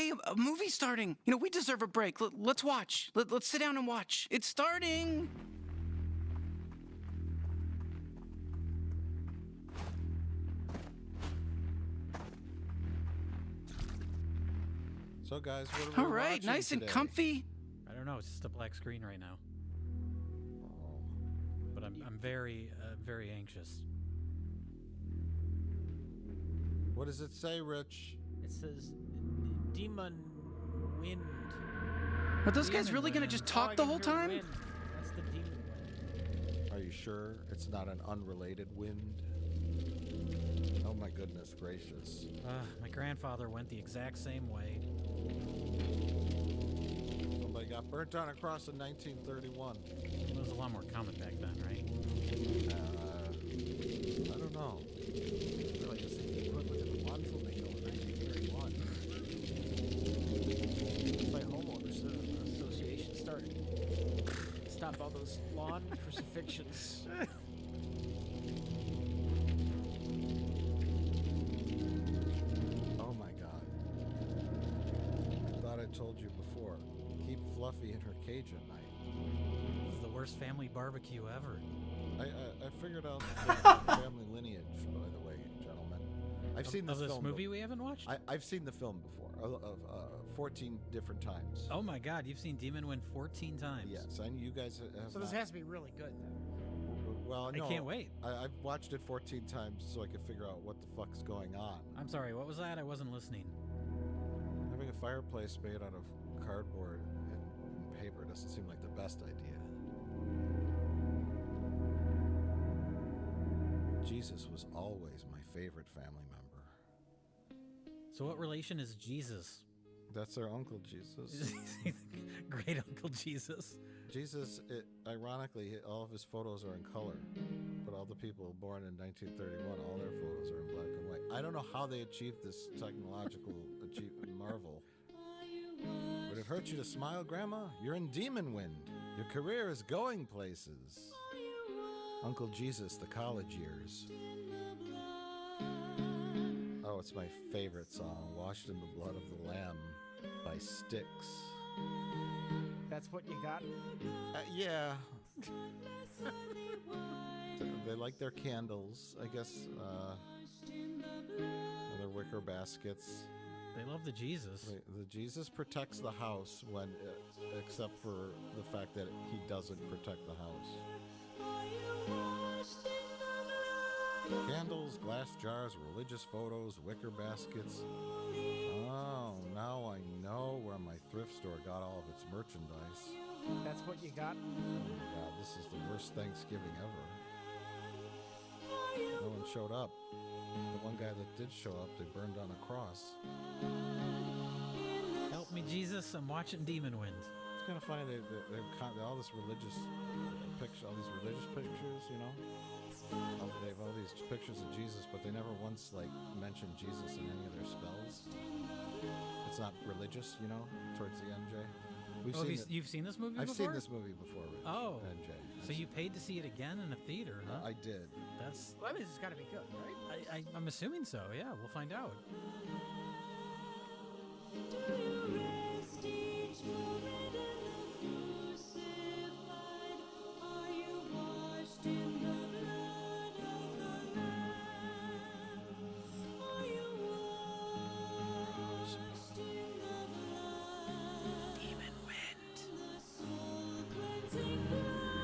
Hey, a movie's starting. You know, we deserve a break. Let's watch. Let's sit down and watch. It's starting. So, guys, what are we All right, watching nice today? and comfy. I don't know. It's just a black screen right now. Oh. But I'm very anxious. What does it say, Rich? It says demon wind. Are those guys Demon really gonna wind. just Oh, I talk the can whole hear time? wind. That's the demon wind. Are you sure it's not an unrelated wind? Oh my goodness gracious. My grandfather went the exact same way. Somebody got burnt on a cross in 1931. There was a lot more common back then, right? I don't know. I feel like it's the equivalent of a lawn flamingo in 1931. That's why homeowners association started. Stop all those lawn crucifixions. Oh my god. I thought I told you before. Keep Fluffy in her cage at night. This is the worst family barbecue ever. I figured out the family lineage, by the way, gentlemen. I've seen this Of this film movie we haven't watched? I've seen the film before, 14 different times. Oh my god, you've seen Demon Wind 14 times. Yes, and you guys have So this not. has to be really good then. Well, I no, can't wait. I've watched it 14 times so I could figure out what the fuck's going on. I'm sorry, what was that? I wasn't listening. Having a fireplace made out of cardboard and paper doesn't seem like the best idea. Jesus was always my favorite family member. So what relation is Jesus? That's our Uncle Jesus. Great Uncle Jesus. Jesus, ironically, all of his photos are in color, but all the people born in 1931, all their photos are in black and white. I don't know how they achieved this technological marvel. Would it hurt you to smile, Grandma? You're in Demon Wind. Your career is going places. Uncle Jesus, the college years. Oh, it's my favorite song, Washed in the Blood of the Lamb by Styx. That's what you got? Yeah. They like their candles, I guess. Their wicker baskets. They love the Jesus. The Jesus protects the house when, except for the fact that he doesn't protect the house. Candles, glass jars, religious photos, wicker baskets. Oh, now I know where my thrift store got all of its merchandise. That's what you got? Oh my god, this is the worst Thanksgiving ever. No one showed up. The one guy that did show up, they burned on a cross. Help me, Jesus, I'm watching Demon Wind. It's kind of funny, they've all this religious picture, all these religious pictures, you know? They have all these pictures of Jesus, but they never once, like, mention Jesus in any of their spells. It's not religious, you know, towards the end, Jay. You've seen this movie I've before? seen this movie before, Rich. Oh. And Jay. So you paid to see it again in a theater, huh? I did. That's... Well, that means it's got to be good, right? I'm assuming so, yeah. We'll find out.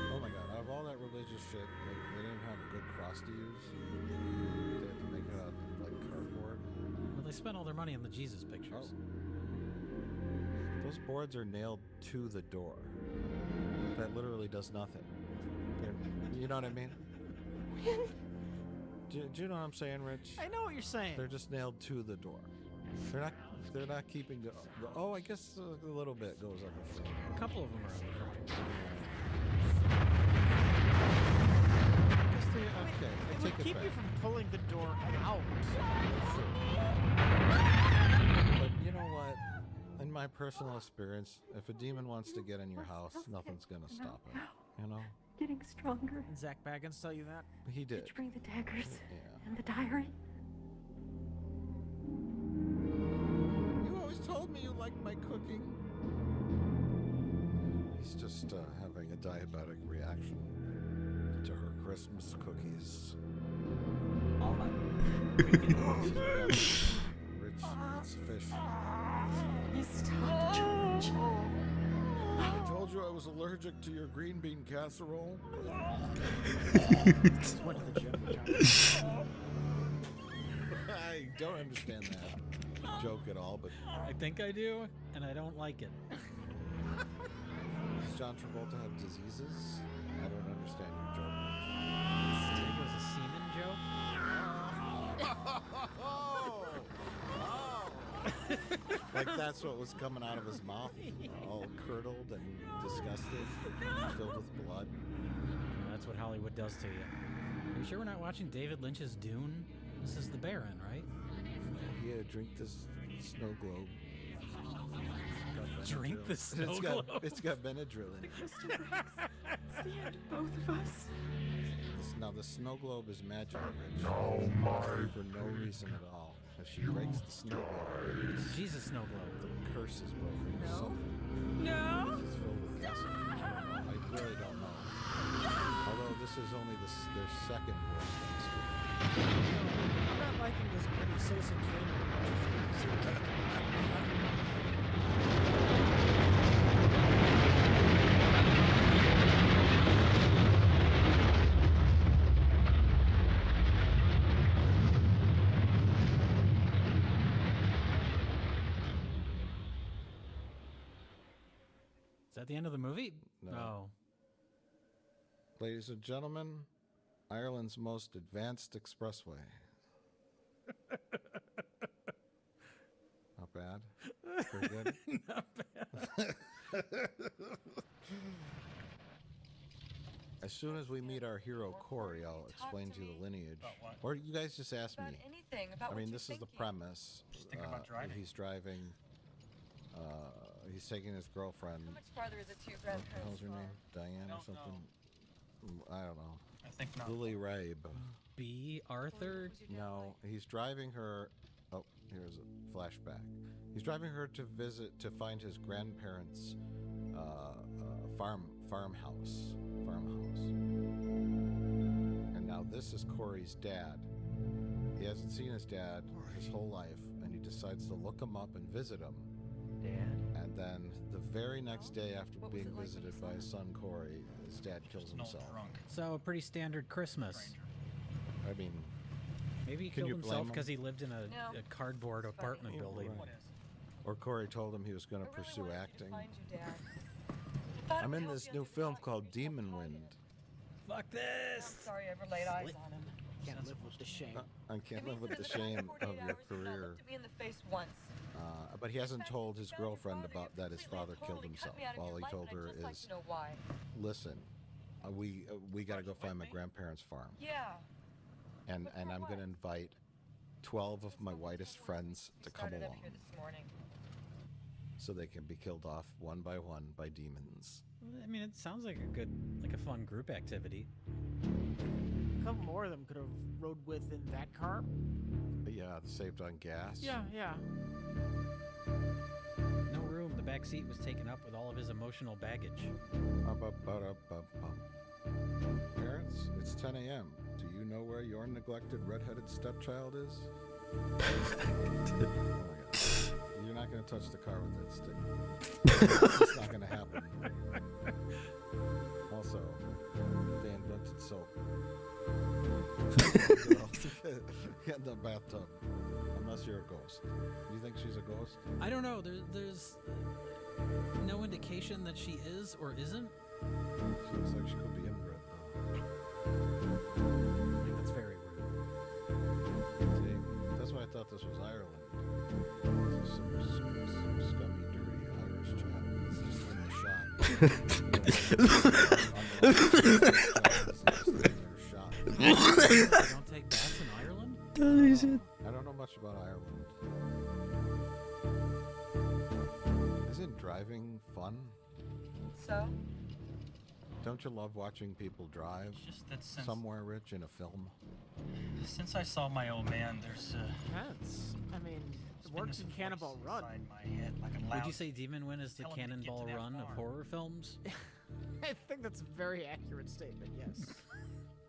Oh my god, out of all that religious shit, they didn't have a good cross to use. They had to make it out of, like, cardboard. Well, they spent all their money on the Jesus pictures. Oh. Those boards are nailed to the door. That literally does nothing. You know what I mean? Do you know what I'm saying, Rich? I know what you're saying. They're just nailed to the door. They're not keeping the oh, I guess a little bit goes on the front. A couple of them are on the front. I guess okay, I It take would it keep back. you from pulling the door out. But you know what? In my personal experience, if a demon wants to get in your house, nothing's gonna stop it. You know? Getting stronger. Did Zach Baggins tell you that? He did. Did you bring the daggers Yeah. and the diary? You always told me you liked cooking? He's just having a diabetic reaction to her Christmas cookies. Rich fish. You stopped. I told you I was allergic to your green bean casserole. Just went to the gym. I don't understand that joke at all, but I think I do, and I don't like it. does John Travolta have diseases? I don't understand your joke. I think it was a semen joke. Like that's what was coming out of his mouth, all curdled and disgusted, filled with blood. That's what Hollywood does to you. Are you sure we're not watching David Lynch's Dune? This is the Baron, right? Yeah, drink this snow globe. Drink the snow globe? It's got Benadryl in it. Crystal breaks. It's the end of both of us. Now the snow globe is magic, Rich. For no reason at all. If she breaks the snow globe, It's Jesus snow globe. the curse is broken. No. So No. it's filled with acid. I really don't know. Although this is only their second worst Thanksgiving. I'm not liking this pretty Citizen Kane. Is that the end of the movie? No. Ladies and gentlemen, Ireland's most advanced expressway. Not bad. Pretty good. Not bad. As soon as we meet our hero Corey, I'll explain to you the lineage. Or you guys just ask me. Anything about I mean, what this you're is the thinking. premise. Just think about driving. He's driving. He's taking his girlfriend. How much farther is it to your What the hell's grandparents' her farm? name? Diane or Don't something? I don't know. I think not. Lily Rabe. B. Arthur? No, he's driving her. Oh, here's a flashback. He's driving her to find his grandparents' farmhouse. And now this is Corey's dad. He hasn't seen his dad his whole life, and he decides to look him up and visit him. Dad. And then the very next day after What was being it like when visited you by saw his him? son Corey, his dad kills Just an old himself. drunk. So, a pretty standard Christmas. Stranger. I mean, Maybe he Can killed you blame himself him? because he lived in a No. cardboard It's apartment funny. building. Right. What is? or Corey told him he was going I to really pursue wanted acting. To find you, Dad. I thought it I'm would in help this you new understand film why called you're so Demon quiet. Wind. Fuck I'm this! sorry I ever laid eyes on him. Can't live with the shame. I can't It live means with the that in shame past of 48 your hours, he's not career. looked at me in the face once. But he hasn't In fact, told you his found your girlfriend father, about you that his completely father killed totally cut himself. me out of All your he life, told and her I'd just like is, to know why. listen, we got to go find my grandparents' farm. Yeah. And But for I'm what? going to invite 12 of my whitest friends We to come started up along here this morning. so they can be killed off one by demons. I mean, it sounds like a fun group activity. A couple more of them could have rode with in that car. Yeah, saved on gas. Yeah. No room. The back seat was taken up with all of his emotional baggage. Parents, it's 10 a.m. Do you know where your neglected redheaded stepchild is? Oh my God. You're not going to touch the car with that stick. It's not going to happen. Also, they invented soap. Get in the bathtub. Unless you're a ghost. You think she's a ghost? I don't know. There's no indication that she is or isn't. She looks like she could be inbred, though. I think that's very rude. See, that's why I thought this was Ireland. This is some scummy, dirty Irish chap. He's just in the shot. They don't take baths in Ireland? I don't know much about Ireland. Isn't driving fun? So? Don't you love watching people drive It's just that somewhere, Rich, in a film? since I saw my old man, there's Depends. I mean, It works in Cannonball Run. Would you say Demon Wind is the Cannonball Run of horror films? I think that's a very accurate statement, yes.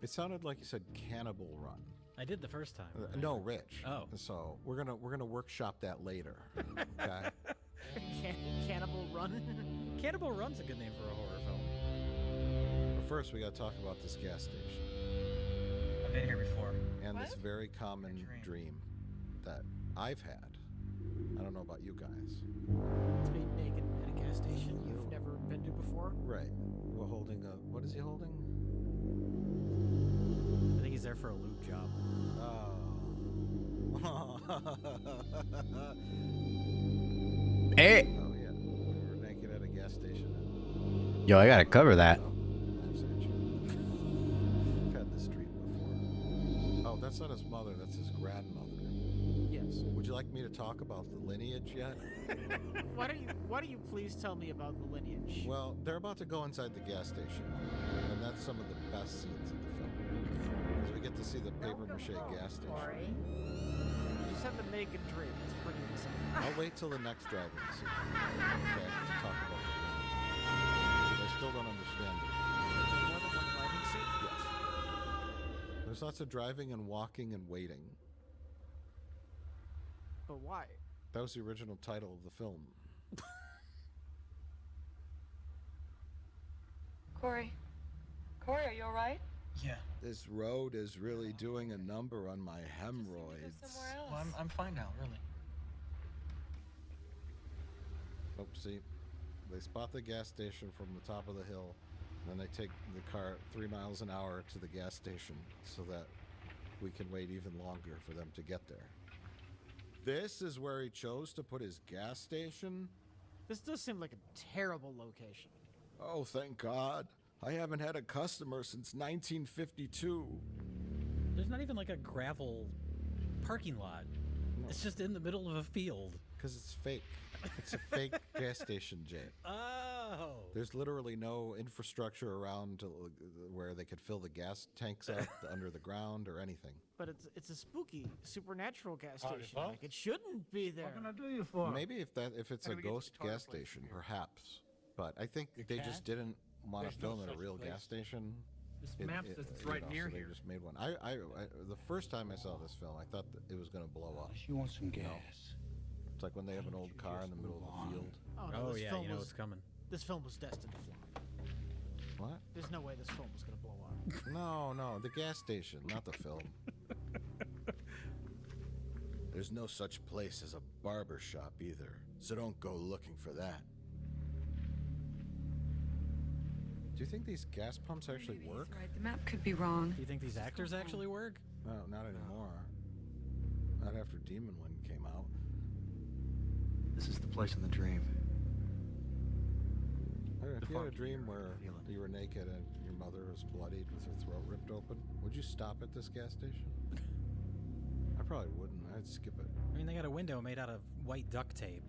It sounded like you said Cannibal Run. I did the first time. No, Rich. Oh. So we're gonna workshop that later. Okay. Cannibal Run? Cannibal Run's a good name for a horror film. But first, we gotta talk about this gas station I've been here before. and this What? very common dream that I've had. I don't know about you guys. It's being naked at a gas station you've never been to before. Right. We're holding a. What is he holding? I think he's there for a lube job. Oh. Hey, Oh yeah. We were naked at a gas station. yo, I gotta cover that. Oh, I've seen you. We've had this dream before. Oh, that's not his mother. That's his grandmother. Yes. Would you like me to talk about the lineage yet? Why don't you please tell me about the lineage? Well, they're about to go inside the gas station, and that's some of the best scenes in the film. Because we get to see the paper mache gas station. You just had the naked dream. That's pretty exciting. I'll wait till the next driving scene, okay, to talk about the lineage. 'Cause I still don't understand it. There's more than one driving seat? Yes. There's lots of driving and walking and waiting. But why? That was the original title of the film. Corey, are you all right? Yeah. This road is really doing a number on my Go hemorrhoids. somewhere else. Well, I'm fine now, really. Oh, see, they spot the gas station from the top of the hill, and then they take the car 3 miles an hour to the gas station so that we can wait even longer for them to get there. This is where he chose to put his gas station? This does seem like a terrible location. Oh, thank God. I haven't had a customer since 1952. There's not even like a gravel parking lot. No. It's just in the middle of a field. Because it's fake. It's a fake gas station, Jay. Oh. There's literally no infrastructure around where they could fill the gas tanks up under the ground or anything. But it's a spooky supernatural gas station. Like it shouldn't be there. do you for? Maybe if it's a Gotta get ghost the guitar gas player station, here. perhaps. But I think they just didn't want to There's no film at a such real place. gas station. This map says it's you right know, near so here. They just made one. The first time I saw this film, I thought that it was going to blow up. You want some gas? It's like when they have an old car in the middle of a field. Oh, no, Oh this yeah, film you know was, it's coming. This film was destined to flop. What? There's no way this film was gonna blow up. No, the gas station, not the film. There's no such place as a barber shop either, so don't go looking for that. Do you think these gas pumps actually Maybe work? he's right. The map could be wrong. Do you think these actors actually work? No, not anymore. Not after Demon Wind came out. This is the place in the dream. If you had a fog dream here, I where feel it. you were naked and your mother was bloodied with her throat ripped open, would you stop at this gas station? I probably wouldn't. I'd skip it. I mean, they got a window made out of white duct tape.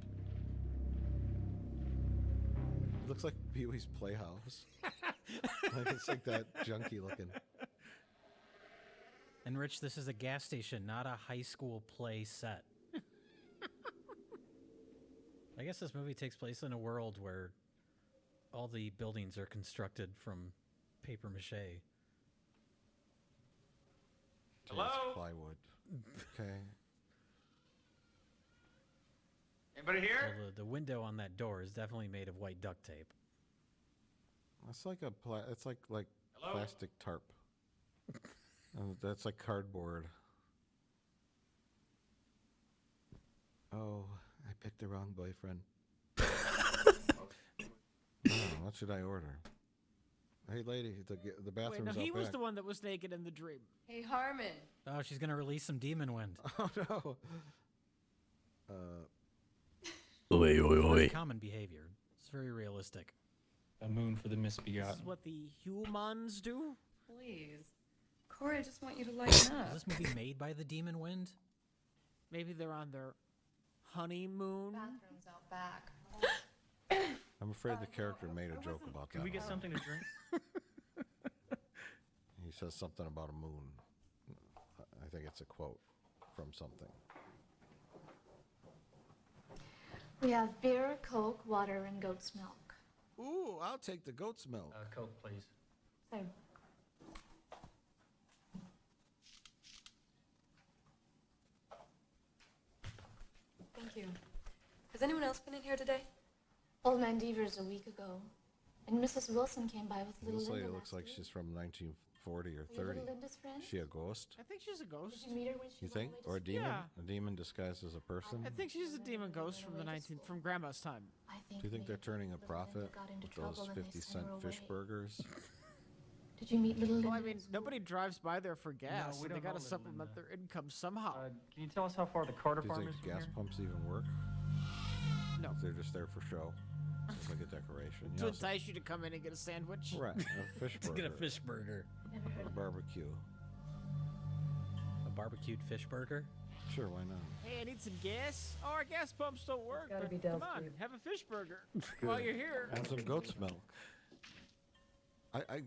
It looks like Pee-wee's Playhouse. Like it's like that junky looking. And Rich, this is a gas station, not a high school play set. I guess this movie takes place in a world where all the buildings are constructed from paper mache. Hello? Plywood. Okay. Anybody here? Well, the window on that door is definitely made of white duct tape. It's like a it's like Hello? plastic tarp. That's like cardboard. Oh, I picked the wrong boyfriend. Oh, what should I order? Hey, lady, the Wait, bathroom's no, he out was back. the one that was naked in the dream. Hey, Harmon. Oh, she's gonna release some demon wind. Oh no. Very common behavior. It's very realistic. A moon for the This misbegotten. is what the humans do. Please. Corey, I just want you to lighten up. Is this movie made by the demon wind? Maybe they're on their honeymoon. Bathroom's out back. I'm afraid the character made a joke about that. Can we get something to drink? He says something about a moon. I think it's a quote from something. We have beer, Coke, water, and goat's milk. Ooh, I'll take the goat's milk. Coke, please. So, Thank you. Has anyone else been in here today? Old Man Devers a week ago, and Mrs. Wilson came by with little This lady Linda looks last like week. she's from 1940 or Were you 30. little Linda's friend? Is she a ghost? I think she's a ghost. Did you meet her when she You went think? away to Or a school? demon? Yeah. A demon disguised as a person? I think she's a demon ghost from the from Grandma's time. I think Do you think they're maybe turning a little Linda profit got into with those trouble and they 50 sent cent her fish away. burgers? Did you meet little Linda? Well, I mean, in school? nobody drives by there for gas, we and they don't got to know Little supplement Linda. their income somehow. Can you tell us how far the Carter Do you farm think is the from gas here? pumps even work? No. They're just there for show. It's like a decoration. To You know, entice you to come in and get a sandwich. right, a fish To burger. get a fish burger. Never heard A of barbecue. A barbecued fish burger? Sure, why not? Hey, I need some gas. Oh, our gas pumps don't work. gotta But be come Del's on, food. have a fish burger while you're here. And some goat's milk. I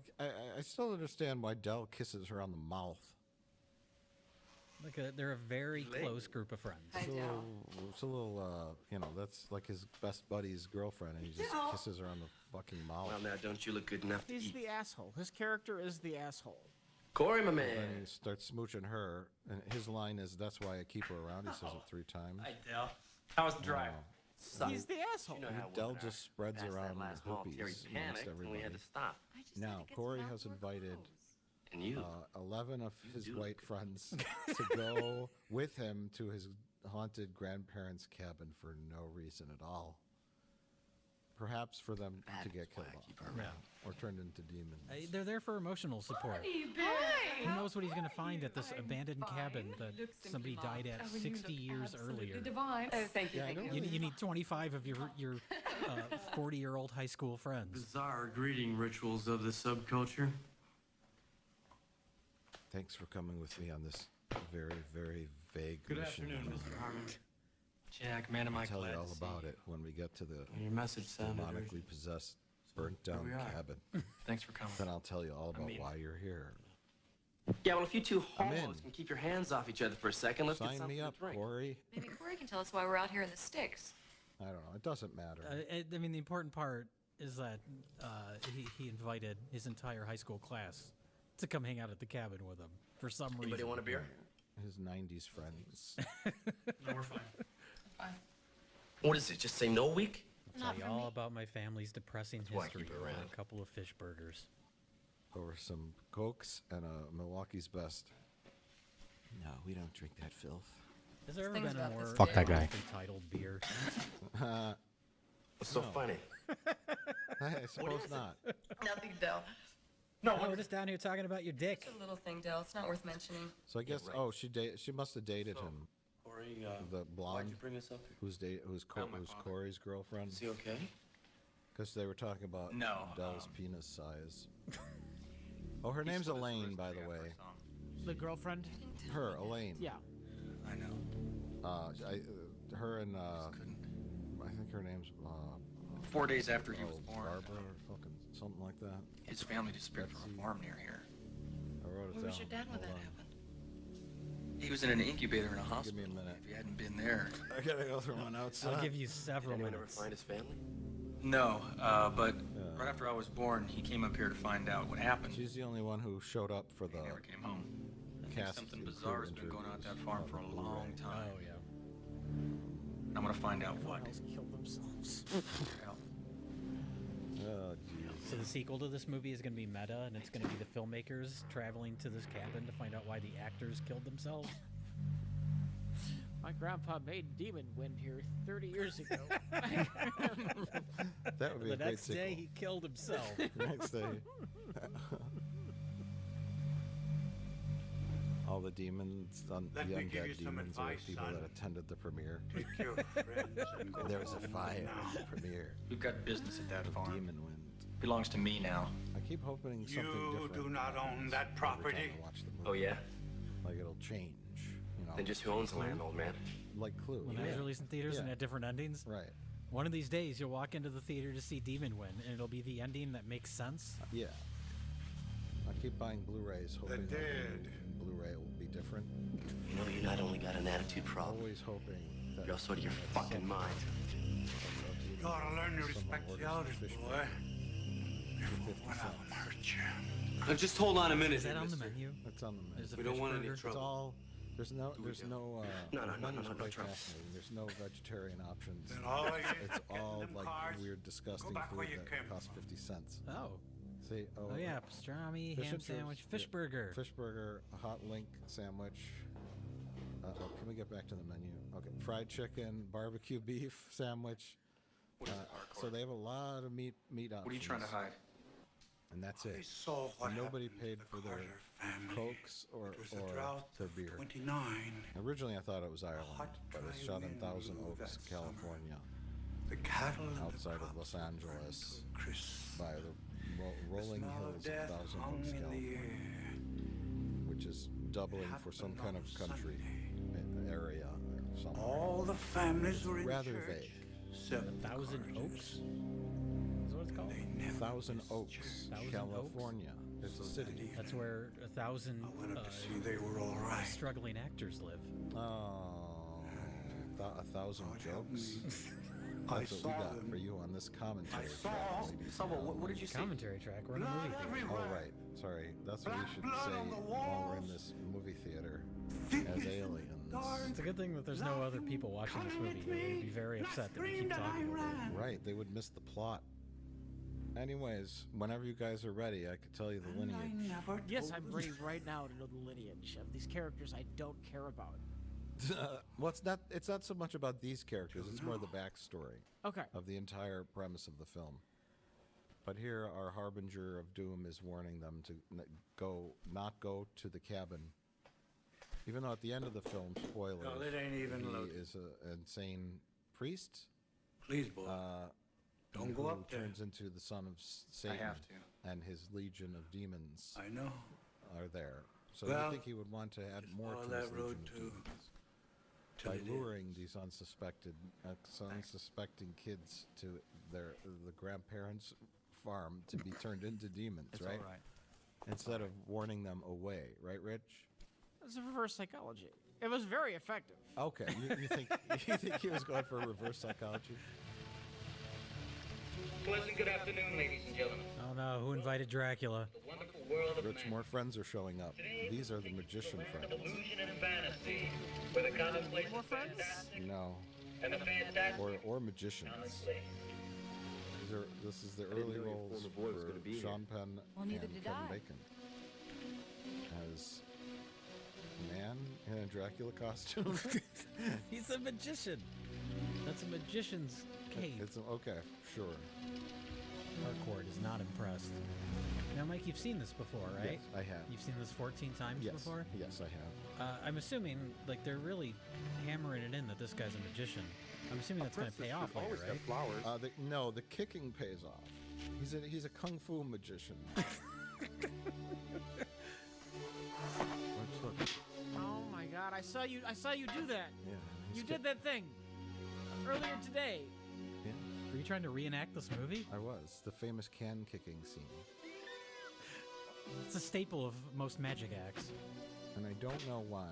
still understand why Dell kisses her on the mouth. They're a very close group of friends. It's a little, you know, that's like his best buddy's girlfriend, and he just kisses her on the fucking mouth. Well, now, don't you look good enough to He's eat? the asshole. His character is the asshole. Corey, my man. Then he starts smooching her, and his line is, "That's why I keep her around." He says it 3 times. Hi, Dell. How was the drive? Wow. He's the asshole. You know how Dell women are. just spreads Past around that last mall, Terry hoopies amongst panicked, and everybody. we had to stop. Now, Corey has invited And you? 11 of his do white look friends to go with him to his haunted grandparents' cabin for no reason at all. Perhaps for them That to is get why killed I off keep her around. or turned into demons. They're there for emotional support. Who knows what he's going to find at this abandoned cabin that somebody died at 60 years earlier? Divine. Oh, thank you. Yeah, I know. You need 25 of your 40-year-old high school friends. Bizarre greeting rituals of the subculture. Thanks for coming with me on this very, very vague Good mission. afternoon, Mr. Harmon. Jack, man, am I I'll tell glad you all to see about you. it when we get to the Your message sounded demonically urgent. possessed, burnt here down we are. cabin. Thanks for coming. Then I'll tell you all about mean- why you're here. Yeah, well, if you two I'm in. homos can keep your hands off each other for a second, let's get Sign something me up, to drink. Corey. Maybe Corey can tell us why we're out here in the sticks. I don't know. It doesn't matter. I mean, the important part is that he invited his entire high school class to come hang out at the cabin with him for some Anybody reason. want a beer? His 90s friends. No, we're fine. What is it? Just say no week? I'll tell you all about my family's depressing why I history keep it over around. a couple of fish burgers. Over some Cokes and a Milwaukee's Best. No, we don't drink that filth. Has there ever things been a about more this Fuck that guy. entitled beer? What's so No. funny? I suppose not. Nothing, Del. No, we're just down here talking about your dick. It's a little thing, Del. It's not worth mentioning. So I guess, right. she must have dated him. Corey, The why'd blonde you bring us up here? who's Found my father. Corey's girlfriend. Is he okay? Because they were talking about No, Dell's penis size. Oh, her name's Elaine, by the way. The girlfriend. Her, Elaine. Yeah. I know. Her and Couldn't. I think her name's 4 days after he was born, Barbara or fucking something like that. his family disappeared from a farm near here. I wrote it Where down. was your dad when Hold that on. happened? He was in an incubator in a Give me hospital. a minute. If you hadn't been there. I gotta go through my notes. I'll give you several Anyone ever minutes. find his family? No, but Yeah. right after I was born, he came up here to find out what happened. She's the only one who showed up for He the never came home. I think cast something and bizarre crew has been going on at that interviews farm on for a the long Blu-ray. time. Oh, yeah. I'm gonna find out what. Everyone else killed themselves. Oh, jeez. So the sequel to this movie is going to be meta, and it's going to be the filmmakers traveling to this cabin to find out why the actors killed themselves. My grandpa made Demon Wind here 30 years ago. That would be The a great next sequel. day, he killed himself. Next day. All the demons, the Let me give you undead some demons, are advice, people son. that attended the premiere. Take care of your friends and go There was a home fire now. at the premiere We've got business at that of farm. Demon Wind. Belongs to me now. I keep hoping something You different. do not own happens that every property. time I watch the movie. Oh, yeah? Like it'll change, you know. Then just who owns the land, old man? Like Clue. When that was released in theaters and Yeah. had different endings. Right. One of these days, you'll walk into the theater to see Demon Win, and it'll be the ending that makes sense. Yeah. I keep buying Blu-rays, hoping that the dead. new Blu-ray will be different. You know, you not only got an attitude problem, Always hoping that you're also out of your it's fucking something mind. gotta learn to Someone respect orders the some elders, fish boy. for 50 One of them cents. hurt you. Now just hold on a minute Is here, that on the mister. menu? It's on the menu. There's a We don't fish want any burger. It's trouble. all. There's no. we There's go? no. No, the menu's quite trouble. fascinating. There's no vegetarian options. Then all you It's get all them like cards, weird, disgusting back food where you that came costs from. 50 cents. Oh. See, Oh yeah, pastrami, fish ham and chips, sandwich, fish yeah. burger. Fish burger, a hot link sandwich. Can we get back to the menu? Okay, fried chicken, barbecue beef sandwich. What is it, So hardcore? they have a lot of meat options. What are you trying to hide? And that's I it. saw what Nobody happened to paid the for their Carter family. cokes or It was a drought their of beer. 29. Originally, I thought it was Ireland, hot, but it's dry shot in wind Thousand blew Oaks, that summer. California, The cattle and outside the of Los crops Angeles, burned to a crisp. by the The rolling smell hills of of death Thousand hung Oaks, in the California, air. which is doubling for some Happened kind on of country Sunday. area somewhere. All the families It's were in rather church. vague. Seven Thousand Carters. Oaks? Is what it's called? They never Thousand missed Oaks, church. Thousand Oaks? California. It's a city. That's where 1,000 I went up to see they were all right. struggling actors live. Oh, a thousand God help me. jokes. I That's what saw we got them. for you on this commentary I track, saw- ladies So and what did you say? Commentary track. We're in a movie Blood theater. everywhere. Oh, right. Sorry. That's what we should Blood say on the while we're in walls. this movie theater Thick as as aliens. dark. It's a good thing that there's no other people watching this movie. They would be very upset that we keep talking over it. Right. They would miss the plot. Anyways, whenever you guys are ready, I could tell you the lineage. Yes, I'm ready right now to know the lineage of these characters I don't care about. Well, it's not so much about these characters. It's more the backstory Okay. of the entire premise of the film. But here, our harbinger of doom is warning them to not go to the cabin. Even though at the end of the film, spoilers, No, it ain't even he loaded. is an insane priest. Please, boy. Don't go who up there. turns into the son of Satan. have to. And his legion of demons I know. are there. So Well, you think he would want to add just more follow to that his road legion of too, demons till by it luring ends. these unsuspecting kids to the grandparents' farm to be turned into demons, It's right? all right. Instead of warning them away, right, Rich? It's a reverse psychology. It was very effective. Okay, you think he was going for reverse psychology? Pleasant good afternoon, ladies and gentlemen. Oh no, who invited Dracula? The wonderful world of Rich, man. more friends are showing up. Today, These are the we magician land of friends. illusion and fantasy, where the commonplace More is friends? fantastic No, and the fantastic or magicians. commonplace. This is the early know your roles former boy was for gonna be here. Sean Penn Well, neither and did Kevin I. Bacon as a man in a Dracula costume. He's a magician. That's a magician's cave. It's okay, sure. Harcourt is not impressed. Now, Mike, you've seen this before, right? Yes, I have. You've seen this 14 times Yes, before? yes, I have. I'm assuming, like, they're really hammering it in that this guy's a magician. I'm assuming that's going to pay off later, right? No, the kicking pays off. He's a kung fu magician. Look, Oh my god, I saw you do that. yeah, he's You ki- did that thing earlier today. Yeah, Were you trying to reenact this movie? I was the famous can kicking scene, It's a staple of most magic acts. and I don't know why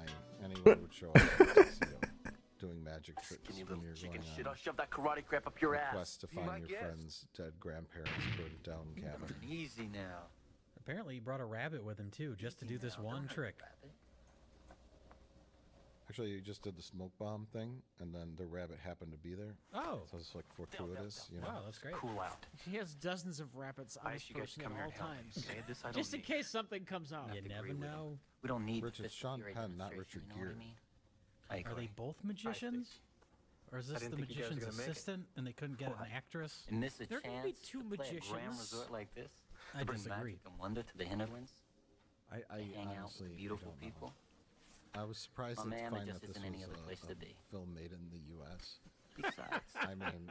anyone would show up at the casino doing magic tricks Skinny when little you're chicken going shit. I'll on shove that karate crap up your a ass. quest to Be my find your guest. friend's dead grandparents' burned down cabin. Easy now. Apparently, he brought a rabbit with him, too, just to do this one trick. Actually, you just did the smoke bomb thing, and then the rabbit happened to be there. Oh, So it's like fortuitous, you know. wow, that's great. Cool out. He has dozens of rabbits on I his asked you guys to person come at here all and help me. times. Okay, this I don't Just in need. case something comes up. You to never agree with know. We don't need Rich, this it's Sean theory Penn, not demonstration, Richard you know what I Gere. mean? I Are agree. they both magicians? Or is this didn't the think you guys were magician's gonna make it. assistant and they couldn't get an actress? And this a There can chance be two to play a grand magicians. resort like this? I To bring disagree. magic and wonder to the hinterlands? I To hang out honestly with beautiful don't know. people? I was surprised My to man, find it just that this isn't any was other place a to be. film made in the U.S. Besides, I mean,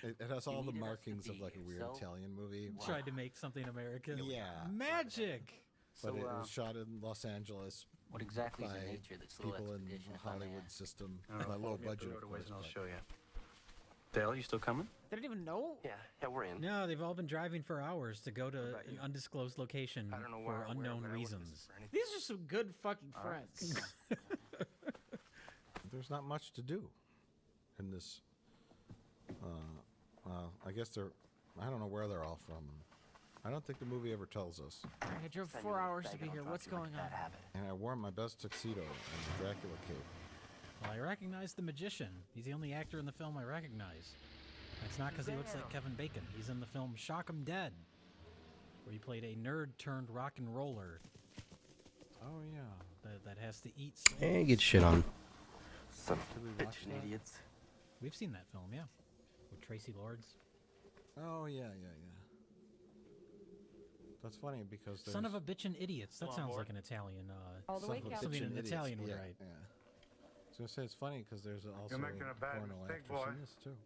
it has all the needed us to markings of be like a here, weird so- Italian movie, Tried to make something American. Yeah. Magic! but so, it was shot in Los Angeles what exactly is by the nature of this little people in expedition, the if I may Hollywood ask? system, I don't know, by low follow me up the budget, road of a ways course. and I'll but- show you. Dale, you still coming? They didn't even know. Yeah, we're in. No, they've all been driving for hours to go to about an you? undisclosed location I don't know for why or where, unknown but I wouldn't miss reasons. it for anything. These are some good fucking All right. friends. There's not much to do in this I guess they're. I don't know where they're all from. I don't think the movie ever tells us. I drove 4 hours to be here. What's going on? And I wore my best tuxedo and the Dracula cape. Well, I recognize the magician. He's the only actor in the film I recognize. It's not because he looks like Kevin Bacon. He's in the film Shock 'Em Dead, where he played a nerd turned rock and roller. Oh yeah. That has to eat. Hey, get shit on. Did we watch that? idiots. We've seen that film, yeah, with Tracy Lords. Oh yeah. That's funny because Son of a bitchin' idiots. That sounds like an Italian. All the way, Son of a Cal. Something bitchin' an idiots. Italian would yeah, write. Yeah. I was gonna say it's funny because there's also You're making a bad porno mistake, actress boy. in this too.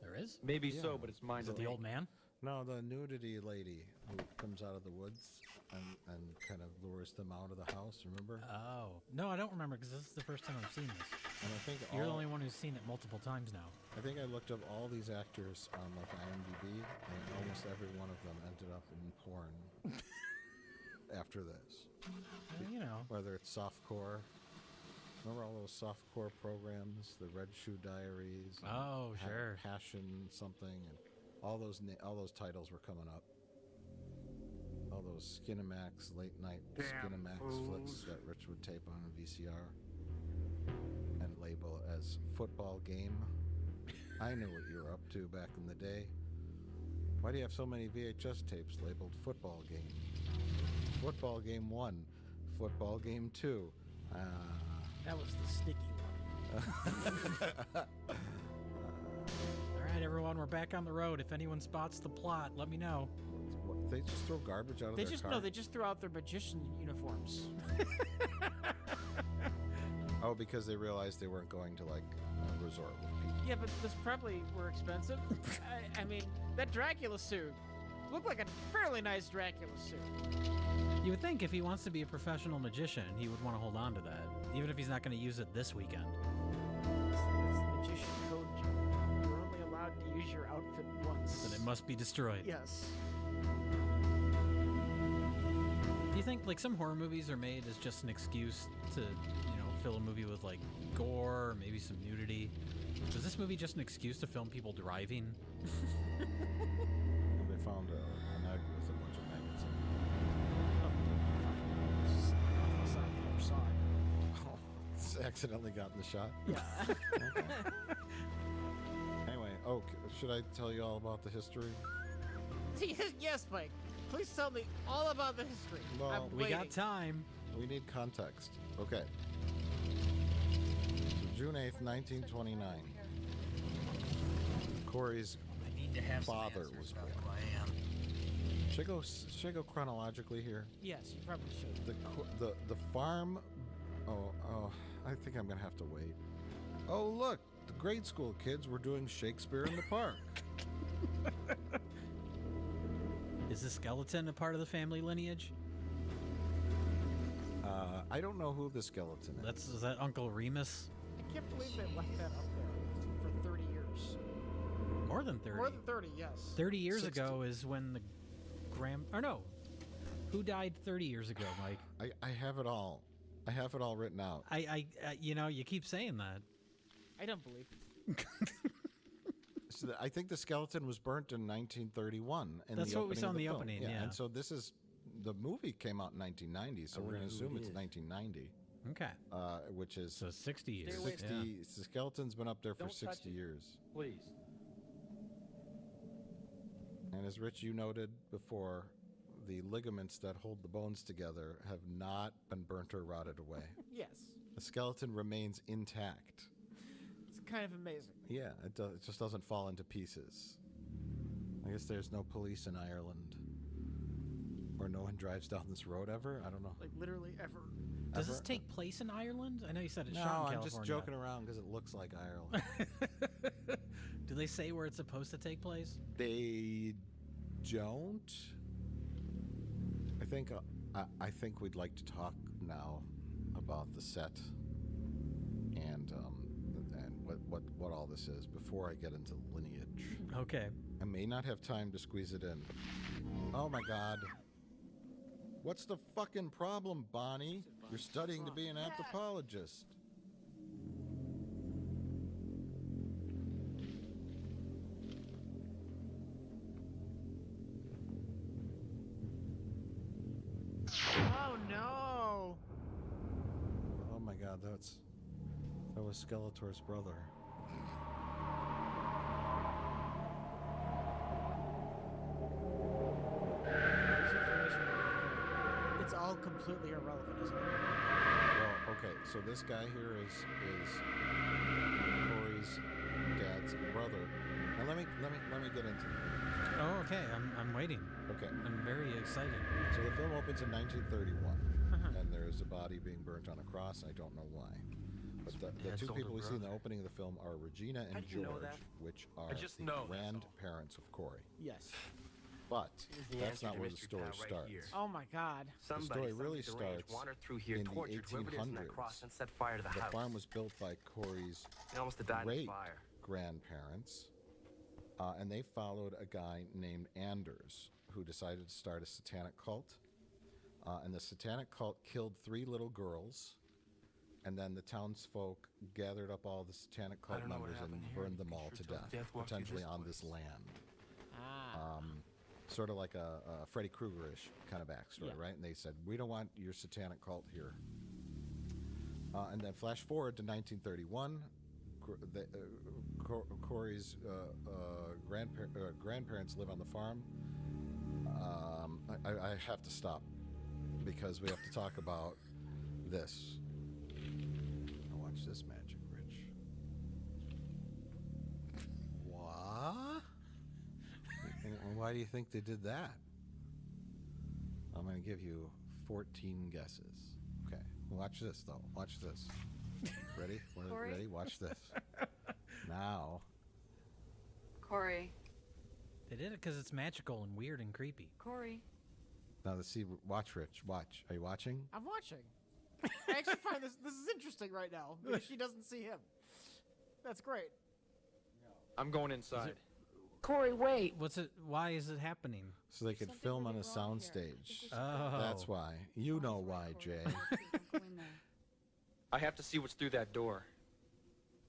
There is? Maybe Yeah. so, but it's mine Is to it the old man? No, the nudity lady who comes out of the woods and kind of lures them out of the house. Remember? Oh. No, I don't remember because this is the first time I've seen this. And I think You're the only one who's seen it multiple times now. I think I looked up all these actors on like IMDb, and almost every one of them ended up in porn after this. Well, you know. Whether it's softcore. Remember all those softcore programs, the Red Shoe Diaries? and Oh, sure. Passion something, and all those titles were coming up. All those Skinamax late night Damn Skinamax flicks fools. that Rich would tape on a VCR and label as football game. I knew what you were up to back in the day. Why do you have so many VHS tapes labeled football game? Football game 1, football game 2. That was the sticky one. All right, everyone, we're back on the road. If anyone spots the plot, let me know. What, they just throw garbage out of They their just car? no, they just threw out their magician uniforms. Oh, because they realized they weren't going to like a resort with people. Yeah, but this probably were expensive. I mean, that Dracula suit looked like a fairly nice Dracula suit. You would think if he wants to be a professional magician, he would want to hold on to that, even if he's not going to use it this weekend. It's the magician code. You're only allowed to use your outfit once. Then it must be destroyed. Yes. Do you think like some horror movies are made as just an excuse to, fill a movie with like gore, maybe some nudity? Was this movie just an excuse to film people driving? And they found an egg with a bunch of maggots in it. Never saw it. Oh, it's accidentally got in the shot? Yeah. Okay. Anyway, should I tell you all about the history? Yes, Mike. Please tell me all about the history. Well, I'm We waiting. got time. We need context. Okay. So June 8th, 1929. Corey's father was born. Should I go chronologically here? Yes, you probably should. The farm. Oh, I think I'm gonna have to wait. Oh, look, the grade school kids were doing Shakespeare in the park. Is the skeleton a part of the family lineage? I don't know who the skeleton is. Is that Uncle Remus? I can't believe they left that up there for 30 years. More than 30. More than 30, yes. 30 years 60. ago is when the or no. Who died 30 years ago, Mike? I have it all. I have it all written out. You keep saying that. I don't believe it. So I think the skeleton was burnt in 1931. That's what we saw in the opening, yeah. And so the movie came out in 1990, so we're going to assume it's 1990. Okay. Which is So 60 years. 60. Yeah. The skeleton's been up there for Don't touch 60 it. years. Please. And as Rich, you noted before, the ligaments that hold the bones together have not been burnt or rotted away. Yes. The skeleton remains intact. It's kind of amazing. Yeah, it just doesn't fall into pieces. I guess there's no police in Ireland. Or no one drives down this road ever? I don't know. Like, literally ever. Does this Ever? take place in Ireland? I know you said it's No, shot in I'm California. just joking around because it looks like Ireland. Do they say where it's supposed to take place? They don't. I think we'd like to talk now about the set and what all this is before I get into lineage. Okay. I may not have time to squeeze it in. Oh my God. What's the fucking problem, Bonnie? You're studying to be an anthropologist. That was Skeletor's brother. It's all completely irrelevant, isn't it? Well, okay, so this guy here is Corey's dad's brother. Now let me get into it. Oh, okay. I'm waiting. Okay. I'm very excited. So the film opens in 1931, and there's a body being burnt on a cross. I don't know why. But the two people we see in the opening of the film are Regina and George, which are the grandparents of Corey. Yes. But that's not where the story starts. Oh my God. The story really starts in the 1800s. The farm was built by Corey's great-grandparents, and they followed a guy named Anders, who decided to start a satanic cult. And the satanic cult killed 3 little girls, and then the townsfolk gathered up all the satanic cult members and burned them all to death, potentially on this land. Sort of like a Freddy Krueger-ish kind of backstory, right? And they said, we don't want your satanic cult here. And then flash forward to 1931. Corey's grandparents live on the farm. I have to stop because we have to talk about this. Now watch this magic, Rich. What? And why do you think they did that? I'm going to give you 14 guesses. Okay, watch this though. Watch this. Ready? Ready? Watch this. Now. Corey. They did it because it's magical and weird and creepy. Corey. Now watch, Rich. Watch. Are you watching? I'm watching. I actually find this is interesting right now because she doesn't see him. That's great. I'm going inside. Corey, wait. Why is it happening? So they could film on a soundstage. Oh. That's why. You know why, Jay. I have to see what's through that door.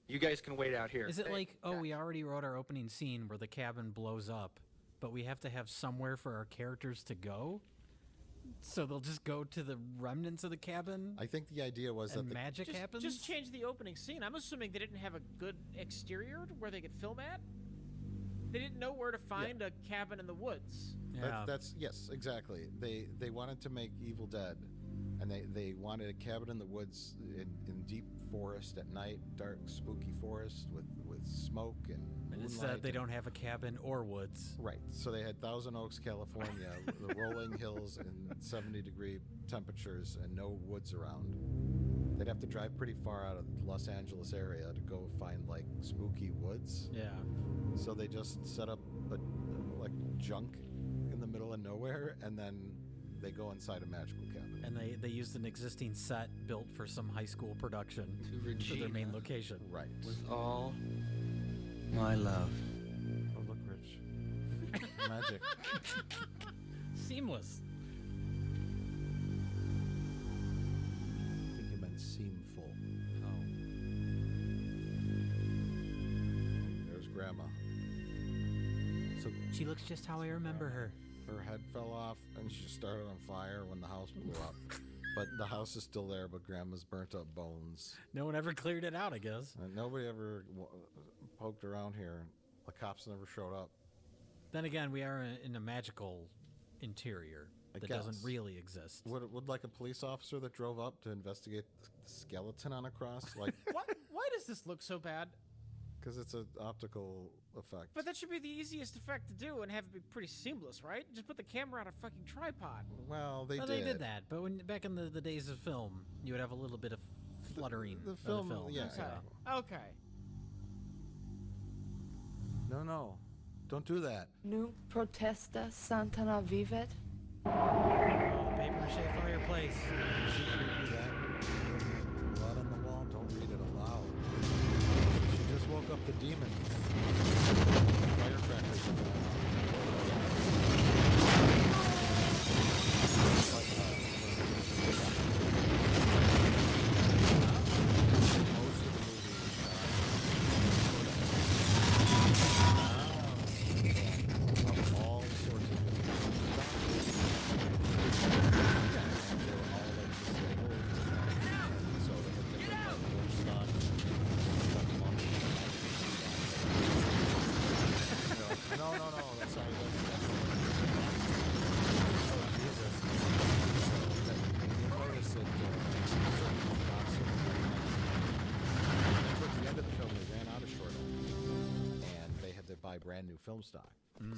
You guys can wait out here. Is it like, we already wrote our opening scene where the cabin blows up, but we have to have somewhere for our characters to go? So they'll just go to the remnants of the cabin? I think the idea was that magic happens? Just change the opening scene. I'm assuming they didn't have a good exterior where they could film at. They didn't know where to find a cabin in the woods. Yeah. That's yes, exactly. They wanted to make Evil Dead, and they wanted a cabin in the woods in deep forest at night, dark, spooky forest with smoke and moonlight. Instead, they don't have a cabin or woods. Right. So they had Thousand Oaks, California, the rolling hills and 70-degree temperatures and no woods around. They'd have to drive pretty far out of the Los Angeles area to go find like spooky woods. Yeah. So they just set up like junk in the middle of nowhere, and then they go inside a magical cabin. And they used an existing set built for some high school production for their main location. Right. With all my love. Oh, look, Rich. Magic. Seamless. I think you meant seamful. Oh. There's Grandma. So She looks just how I remember her. her head fell off and she started on fire when the house blew up. But the house is still there, but Grandma's burnt up bones. No one ever cleared it out, I guess. And nobody ever poked around here. The cops never showed up. Then again, we are in a magical interior that doesn't really exist. Would like a police officer that drove up to investigate the skeleton on a cross? Like, Why does this look so bad? because it's an optical effect. But that should be the easiest effect to do and have it be pretty seamless, right? Just put the camera on a fucking tripod. Well, They did that, but back in the days of film, you would have a little bit of fluttering. The of film, the film. yeah. Okay. No. Don't do that. Nu protesta Santana vivet. Paper-mache fireplace. She didn't do that. Blood on the wall, don't read it aloud. She just woke up the demons. Firecrackers are going buy brand new film stock.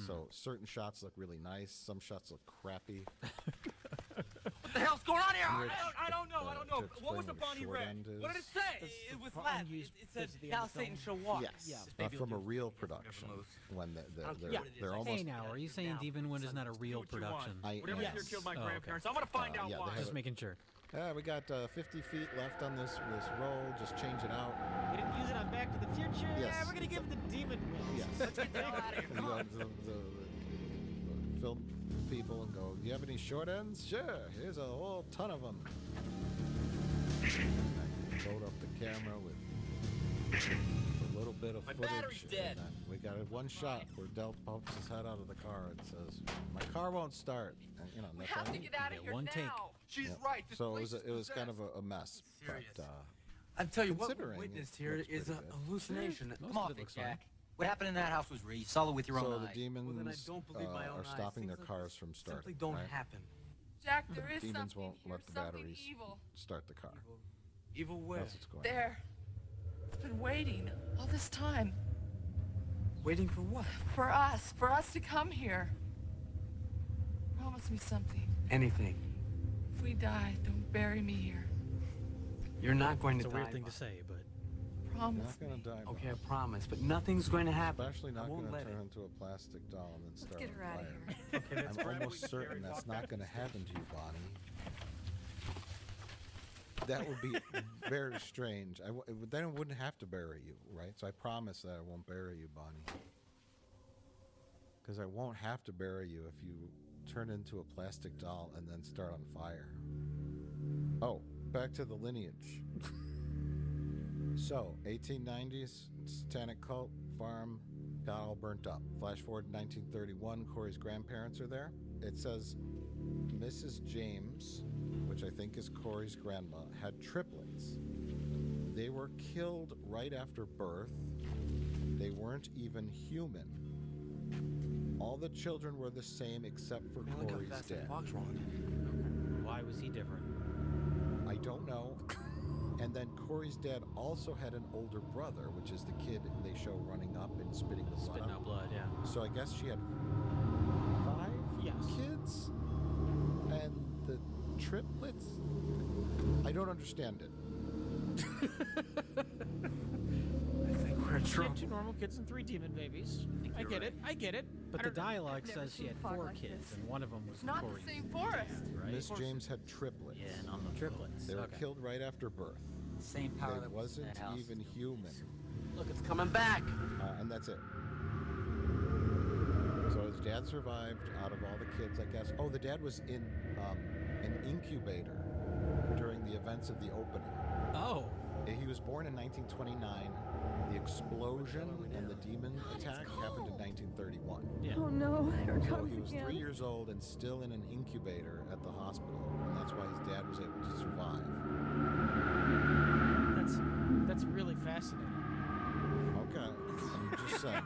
So certain shots look really nice. Some shots look crappy. What the hell's going on here? I don't know. What was the Bonnie Red? What did it say? It was flat. It said Cal Satan shall walk. Yes, from a real production. When they're almost. Hey, now, are you saying Demon Wind is not a real production? Whatever here killed my grandparents, I'm gonna find out why. Just making sure. We got 50 feet left on this roll. Just change it out. We didn't use it on Back to the Future. Yes. Yeah, we're gonna give it the Demon Wind. Yes. Let's get the hell out of here. You go to the film people and go, do you have any short ends? Sure, here's a whole ton of them. Load up the camera with a little bit of footage. Battery's dead. We got one shot where Del pokes his head out of the car and says, my car won't start. And, We have to get out of here one now. take. She's right. This So place it was kind of a mess. Serious. But, I'll tell you what we considering witnessed it here looks is pretty a good. hallucination. Most Come of off it it, looks Jack. fine. What happened in that house was real. You saw it with your own So eyes. the demons Well, then I don't believe my own are eyes. stopping Things their like cars this from starting. simply don't right? happen. Jack, there is Demons something won't here, let the something batteries evil. start the car. Evil where? That's what's going on. There. It's been waiting all this time Waiting for what? for us to come here. Promise me something. Anything. If we die, don't bury me here. You're not going It's to a die. weird thing to say, but You're Promise not going me. to die. Okay, I Bob. promise, but nothing's going to happen. Especially not I going won't to let turn it. into a plastic doll and then start get on her outta fire. here. I'm almost certain that's not going to happen to you, Bonnie. That would be very strange. Then it wouldn't have to bury you, right? So I promise that I won't bury you, Bonnie. Because I won't have to bury you if you turn into a plastic doll and then start on fire. Oh, back to the lineage. So, 1890s, satanic cult, farm, got all burnt up. Flash forward to 1931, Corey's grandparents are there. It says Mrs. James, which I think is Corey's grandma, had triplets. They were killed right after birth. They weren't even human. All the children were the same except for Man, look how Corey's fast dad. that fog's rolling in. why was he different? I don't know. And then Corey's dad also had an older brother, which is the kid they show running up and spitting the blood Spitting out. out blood, yeah. So I guess she had 5 kids? And the triplets? I don't understand it. I think we're in She trouble. had 2 normal kids and 3 demon babies. I get it. I get it. But I the don't know. dialogue I've never says she seen had fog 4 like kids, this. and one of them was It's not Corey's the same forest. dad, right? Miss James had triplets. Yeah, and on the triplets. They were Okay. killed right after birth. Same power They that was in wasn't that house. even human. Look, it's coming back. And that's it. So his dad survived out of all the kids, I guess. Oh, the dad was in an incubator during the events of the opening. Oh. He was born in 1929. The explosion and the demon attack happened in 1931. Yeah. Oh no, here it So comes he was again. 3 years old and still in an incubator at the hospital, and that's why his dad was able to survive. That's really fascinating. Okay, I'm just saying.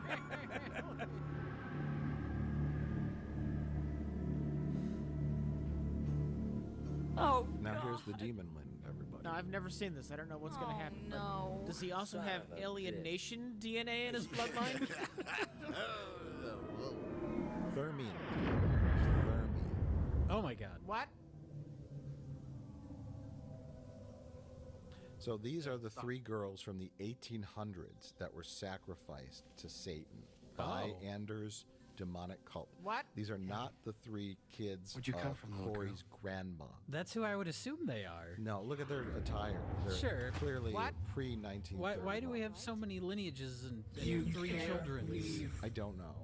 Oh, Now God. here's the demon wind, everybody. No, I've never seen this. I don't know what's going to happen. but No. Does he also have alienation DNA in his bloodline? Thermine. Oh my god. What? So these are the 3 girls from the 1800s that were sacrificed to Satan by Oh. Anders' demonic cult. What? These are not the 3 kids Where'd you come of from, little Corey's grandma. That's who I would assume they are. No, look at their attire. They're Sure. clearly What? pre-1931. Why do we have so many lineages and You 3 children? I don't know.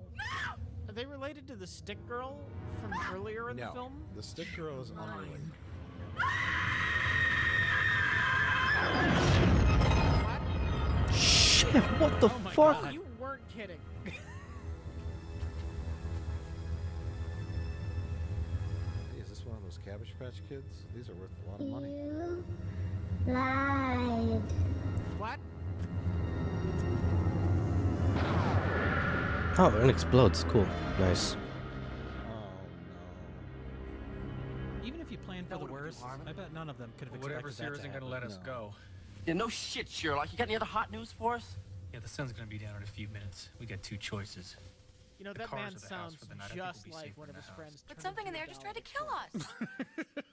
Are they related to the stick girl from earlier in the No, film? the stick girl is unrelated. What? Shit, what the Oh my fuck? God. You weren't kidding. Hey, is this one of those Cabbage Patch Kids? These are worth a lot of money. What? Oh, it explodes. Cool. Nice. Oh Even if you plan for That the wouldn't do worst, harm. I bet none of them could have Whatever's expected here that to isn't going to happen. let us No. go. Yeah, no shit, Sherlock. You got any other hot news for us? Yeah, the sun's gonna be down in a few minutes. We got two choices. You know, The that cars man or the house sounds for the night. I think we'll just be like safer one in of the his house. friends. But turned something in into a there just tried to dollar kill us.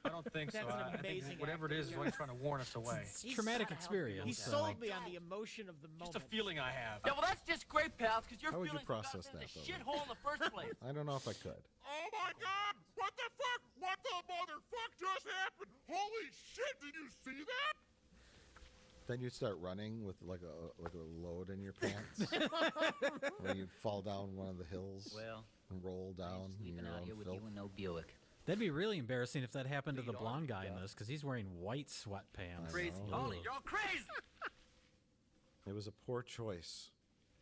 I don't think so. That's an I think amazing whatever it is acting is only trying to warn us away. It's traumatic experience. He so- sold me on the emotion of the moment. Just a feeling I have. Yeah, well, that's just great, pals, because you're How would you feeling process in the that, though? shithole in the first place. I don't know if I could. Oh my god! What the fuck? What the motherfuck just happened? Holy shit, did you see that? Then you'd start running with like a load in your pants, or you'd fall down one of the hills and roll down in your own filth. no Buick. That'd be really embarrassing if that happened to the blonde guy in this, because he's wearing white sweatpants. Crazy. Oh. You're all crazy. It was a poor choice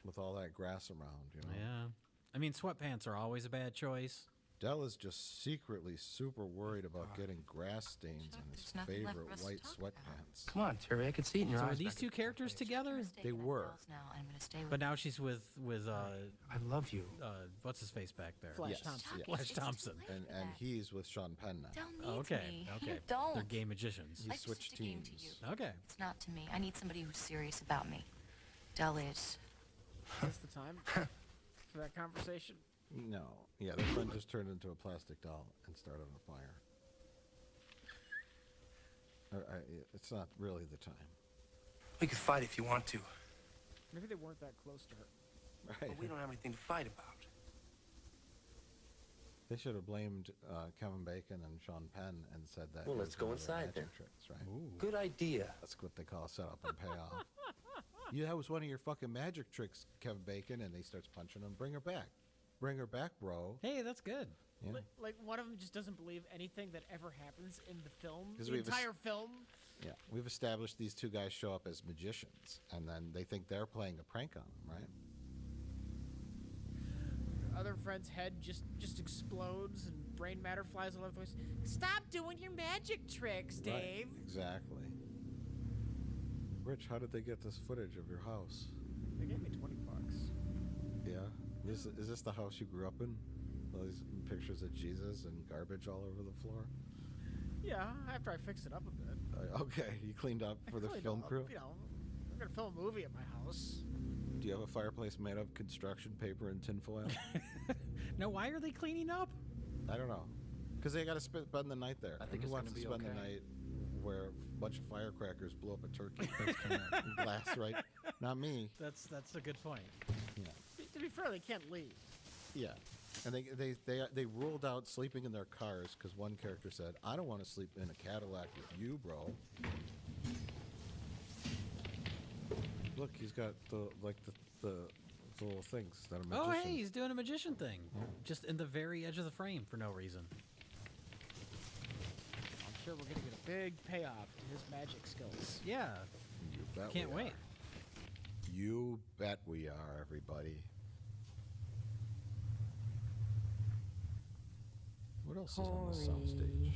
with all that grass around, you know. Yeah. I mean, sweatpants are always a bad choice. Dell is just secretly super worried about getting grass stains on his favorite white sweatpants. Come on, Terry, I can see it in your So eyes. are these two characters together? They were. But now she's with I love you. what's his face back there? Flash Yes, Thompson. yes. Flash Thompson. And he's with Sean Penn now. Dell Oh, needs okay, me. okay. You don't. They're gay magicians. He Life's switched just a game to teams. you. Okay. It's not to me. I need somebody who's serious about me. Dell is. Is this the time for that conversation? No. Yeah, their friend just turned into a plastic doll and started a fire. It's not really the time. We could fight if you want to. Maybe they weren't that close to her. Right. But we don't have anything to fight about. They should have blamed Kevin Bacon and Sean Penn and said that. Well, it let's was go one of their inside magic then. Tricks, right? Good idea. That's what they call set up and payoff. Yeah, that was one of your fucking magic tricks, Kevin Bacon, and he starts punching him. Bring her back. Bring her back, bro. Hey, that's good. Yeah. Like one of them just doesn't believe anything that ever happens in the film. 'Cause The we've entire film. Yeah, we've established these two guys show up as magicians, and then they think they're playing a prank on them, right? Other friend's head just explodes and brain matter flies all over the place. Stop doing your magic tricks, Dave. Right, exactly. Rich, how did they get this footage of your house? They gave me $20. Yeah? Is this the house you grew up in? All these pictures of Jesus and garbage all over the floor? Yeah, after I fixed it up a bit. Okay, you cleaned up for the Cleaned film up, crew? You know, I'm gonna film a movie at my house. Do you have a fireplace made of construction paper and tinfoil? No, why are they cleaning up? I don't know. Because they got to spend the night there. I think Who it's wants gonna to be spend the okay. night where a bunch of firecrackers blow up a turkey? in glass, right? Not me. That's a good point. Yeah. To be fair, they can't leave. Yeah. And they ruled out sleeping in their cars because one character said, "I don't want to sleep in a Cadillac with you, bro." Look, he's got the little things that a magician. Oh, hey, he's doing a magician thing. Just in the very edge of the frame for no reason. I'm sure we're gonna get a big payoff to his magic skills. Yeah. You bet Can't we wait. are. You bet we are, everybody. What else is on the soundstage?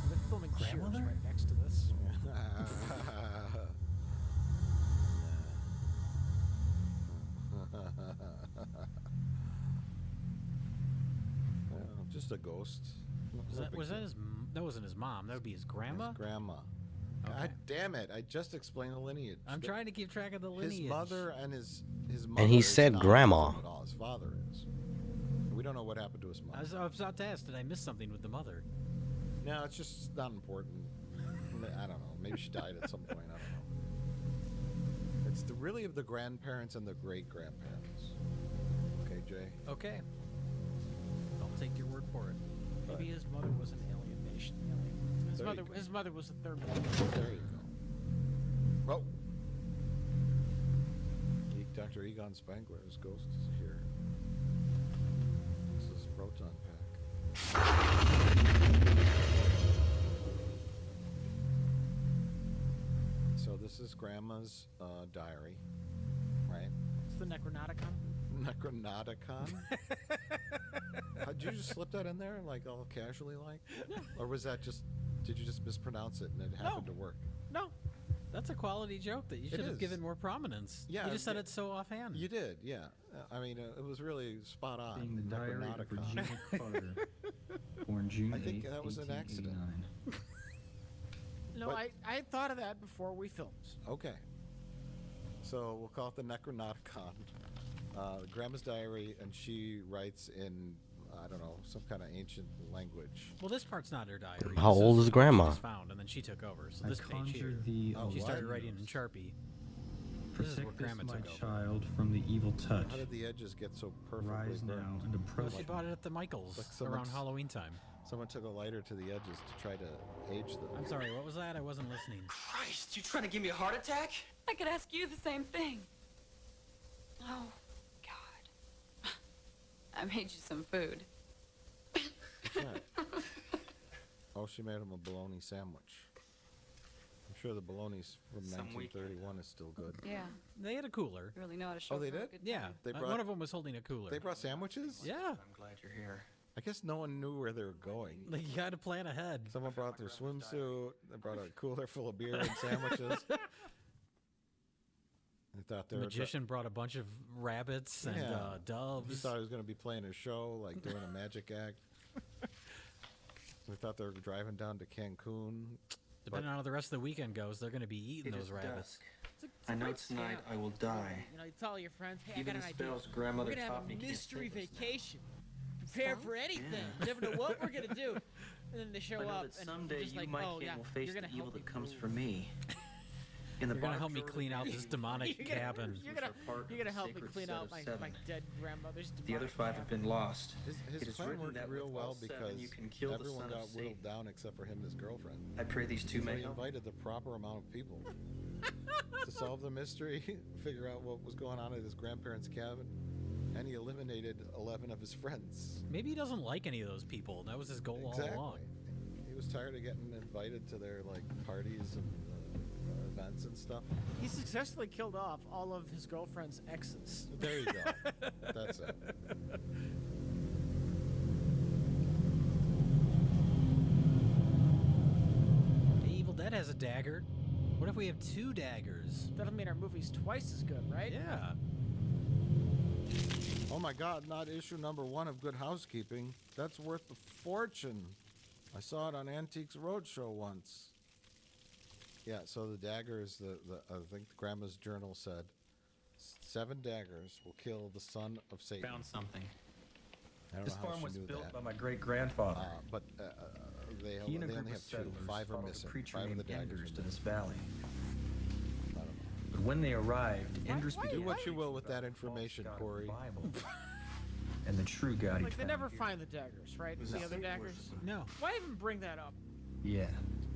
They're filming Cheers right next to this. Just a ghost. Was that his? That wasn't his mom. That would be his grandma. His grandma. Okay. God damn it! I just explained the lineage. I'm trying to keep track of the lineage. His mother and his mother. And he is said not grandma. with him at all. His father is. We don't know what happened to his mother. I was about to ask, did I miss something with the mother? No, it's just not important. I don't know. Maybe she died at some point. I don't know. It's really of the grandparents and the great grandparents. Okay, Jay. Okay. I'll take your word for it. Maybe his mother was an alien nation. His mother was a third one. There you go. Oh. Dr. Egon Spangler's ghost is here. This is Proton Pack. So this is Grandma's diary, right? It's the Necronauticon. Necronauticon? Did you just slip that in there, like all casually, like? Or was that just? Did you just mispronounce it and it happened to work? No. That's a quality joke that you should have given more prominence. Yeah, You just said it so offhand. You did, yeah. I mean, it was really spot on. Being the diary of Necronauticon. Regina Carter, born June I think 8th, that was an accident. 1889. No, But- I had thought of that before we filmed. Okay. So we'll call it the Necronauticon. Grandma's diary, and she writes in, I don't know, some kind of ancient language. Well, this part's not her diary. How This old is what Grandma? She just found, and then she took over. So I this page here, conjured the she started what? writing in Sharpie. This is where Protect Grandma my took over. child from the evil touch. How did the edges get so perfectly Rise burned? now and Well, approach. she bought it at the Michaels Like someone around Halloween time. Someone took a lighter to the edges to try to age them. I'm sorry, what was that? I wasn't listening. Christ, you trying to give me a heart attack? I could ask you the same thing. Oh, God. I made you some food. Oh, she made him a bologna sandwich. I'm sure the bologna's from Some 1931 is still good. Yeah, They had a cooler. you really know how to show Oh, they for a did? good Yeah, time. They one brought- of them was holding a cooler. They brought sandwiches? Yeah, I'm glad you're here. I guess no one knew where they were going. like you had to plan ahead. Someone brought their swimsuit. They brought a cooler full of beer and sandwiches. They thought they The were magician brought a bunch of rabbits and Yeah. He doves. thought he was going to be playing a show, like doing a magic act. We thought they were driving down to Cancun. Depending on how the rest of the weekend goes, they're going to be eating It those is rabbits. dusk. I know tonight I will die. You know, you tell your friends, hey, Even I the got an idea. spells grandmother We're gonna have taught me a can't mystery save us now. vacation. Prepare for anything. You never know what we're gonna do. And then they show I know up that and someday just you, like, my oh kid, yeah, will face you're the gonna evil help that me comes move. for me. In the You're going to bottom help me drawer of clean the out fridge, this demonic You're gonna- cabin. You're gonna, Which are part you're of gonna the help me sacred clean set out of my seven. dead grandmother's The other demonic 5 have cabin. been lost. His It is plan written worked that real with well all 7 because you can kill the everyone son got of whittled Satan. down except for him and his girlfriend. I pray these two So may he help. invited the proper amount of people to solve the mystery, figure out what was going on at his grandparents' cabin, and he eliminated 11 of his friends. Maybe he doesn't like any of those people. That was his goal all along. He was tired of getting invited to their like parties and events and stuff. He successfully killed off all of his girlfriend's exes. There you go. That's it. The Evil Dead has a dagger. What if we have 2 daggers? That'll mean our movie's twice as good, right? Yeah. Oh my God! Not issue number 1 of Good Housekeeping. That's worth a fortune. I saw it on Antiques Roadshow once. Yeah, so the daggers, I think the Grandma's journal said, 7 daggers will kill the son of Satan. Found something. I don't This know how farm she was knew built that. by my great-grandfather. But they He and a only group have of 2. settlers 5 are followed missing. a preacher 5 of the named daggers Enders are to this missing. valley. I don't know. But when they arrived, Enders began Do what to you will preach with about that the false information, God of the Corey. Bible and the true God he Like they found never here. find the daggers, right? The other daggers. No. Why even bring that up? Yeah,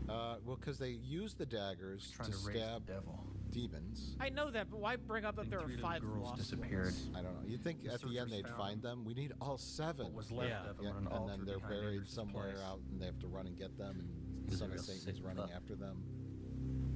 Well, because they use the daggers trying to to raise stab the devil. demons. I know that, but why bring up that And there are 3 little 5 girls lost disappeared. ones? I don't know. You'd think The at the end searchers they'd found find them. We need all 7. What was left Yeah. of them Yeah, on an and altar then they're behind buried Enders' somewhere place. out, and they have to run and get them, and It the was a son of real Satan's sick running pup. after them.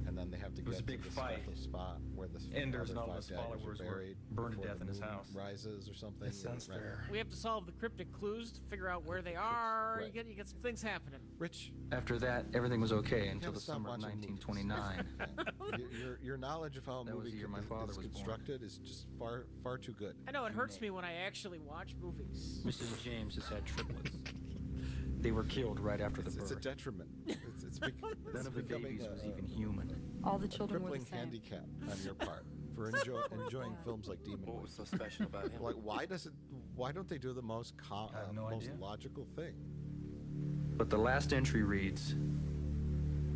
And then they have to It was get a big to the fight. special spot where the Enders other and all 5 his daggers followers are were buried burned to before death the in his moon house. rises or something. That sounds Right. fair. We have to solve the cryptic clues to figure out where they are. Right. You get some things happening. Rich, After that, everything was okay you until gotta the stop summer of watching movies. 1929. your knowledge of how a That was movie the year my father is was born. constructed is just far too good. I know it hurts me when I actually watch movies. Mrs. James has had triplets. They were killed right after the It's birth. a detriment. None of the babies was even human. All the a children were the crippling same. handicap on your part for enjoying films like Demon. What was so special about him? Like, why don't they do the most I have no most idea. logical thing? But the last entry reads,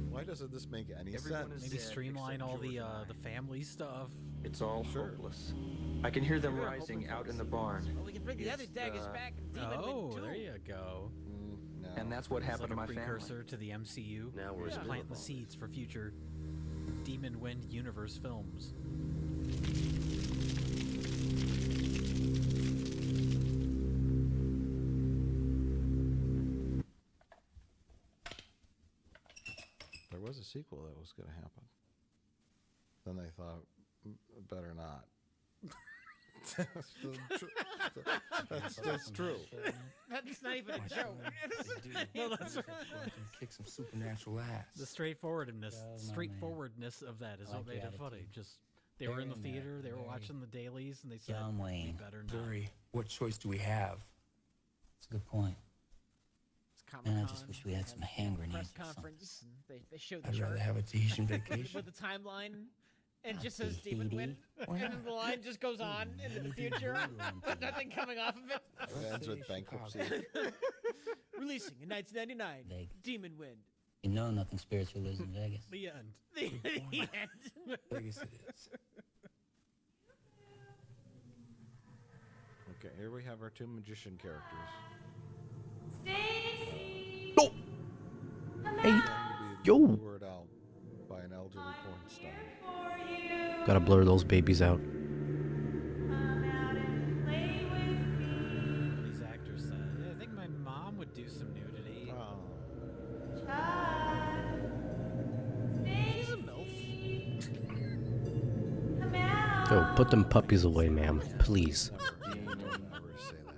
Why doesn't this make any Everyone sense? is Maybe dead streamline except all George and I. the family stuff. It's all Sure. hopeless. I can hear them We're rising hoping for out the in the sequels. barn. Well, we can bring the other It's, daggers back and Demon Oh, Win too. there you go. No. And that's what It's happened like to a my family. precursor to the MCU. Now we're Just in planting the Boulevard. seeds for future Demon Wind universe films. There was a sequel that was going to happen. Then they thought, better not. That's true. That's not even a joke. No, that's right. Kick some supernatural ass. The straightforwardness of that is what made it funny. Just they were in the theater, they were watching the dailies, and they said, John "We Wayne. better not." What choice do we have? That's a good point. It's Comic-Con. I just wish we had some hand grenades. Press conference. They showed the I'd chart rather have a Tahitian vacation. with the timeline. And just says Demon Wind, and then the line just goes on into the future with nothing coming off of it. It ends with bankruptcy. Releasing in 1999, Demon Wind. You know nothing spiritual lives in Vegas. The end. The end. Vegas it is. Okay, here we have our two magician characters. No! Hey! Yo! Lured out by an elderly porn star. Gotta blur those babies out. These actors said, yeah, I think my mom would do some nudity. She's a MILF. Yo, put them puppies away, ma'am. Please. Never say that.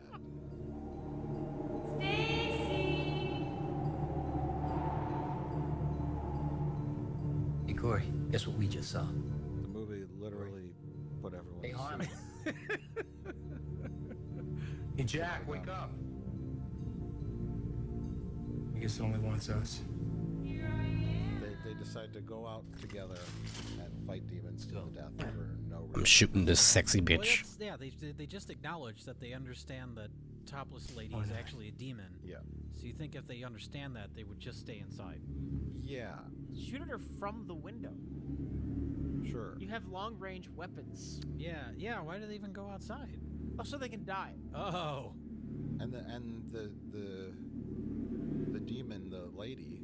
Hey, Corey, guess what we just saw? The movie literally put everyone to Harmon. sleep. Hey, Jack, wake up. I guess it only wants us. They decide to go out together and fight demons to the death for no reason. I'm shooting this sexy Well, bitch. yeah, they just acknowledge that they understand that topless lady is actually a demon. Yeah. So you think if they understand that, they would just stay inside. Yeah, Shoot at her from the window. sure. You have long-range weapons. Yeah, why do they even go outside? Oh, so they can die. Oh. And the demon, the lady,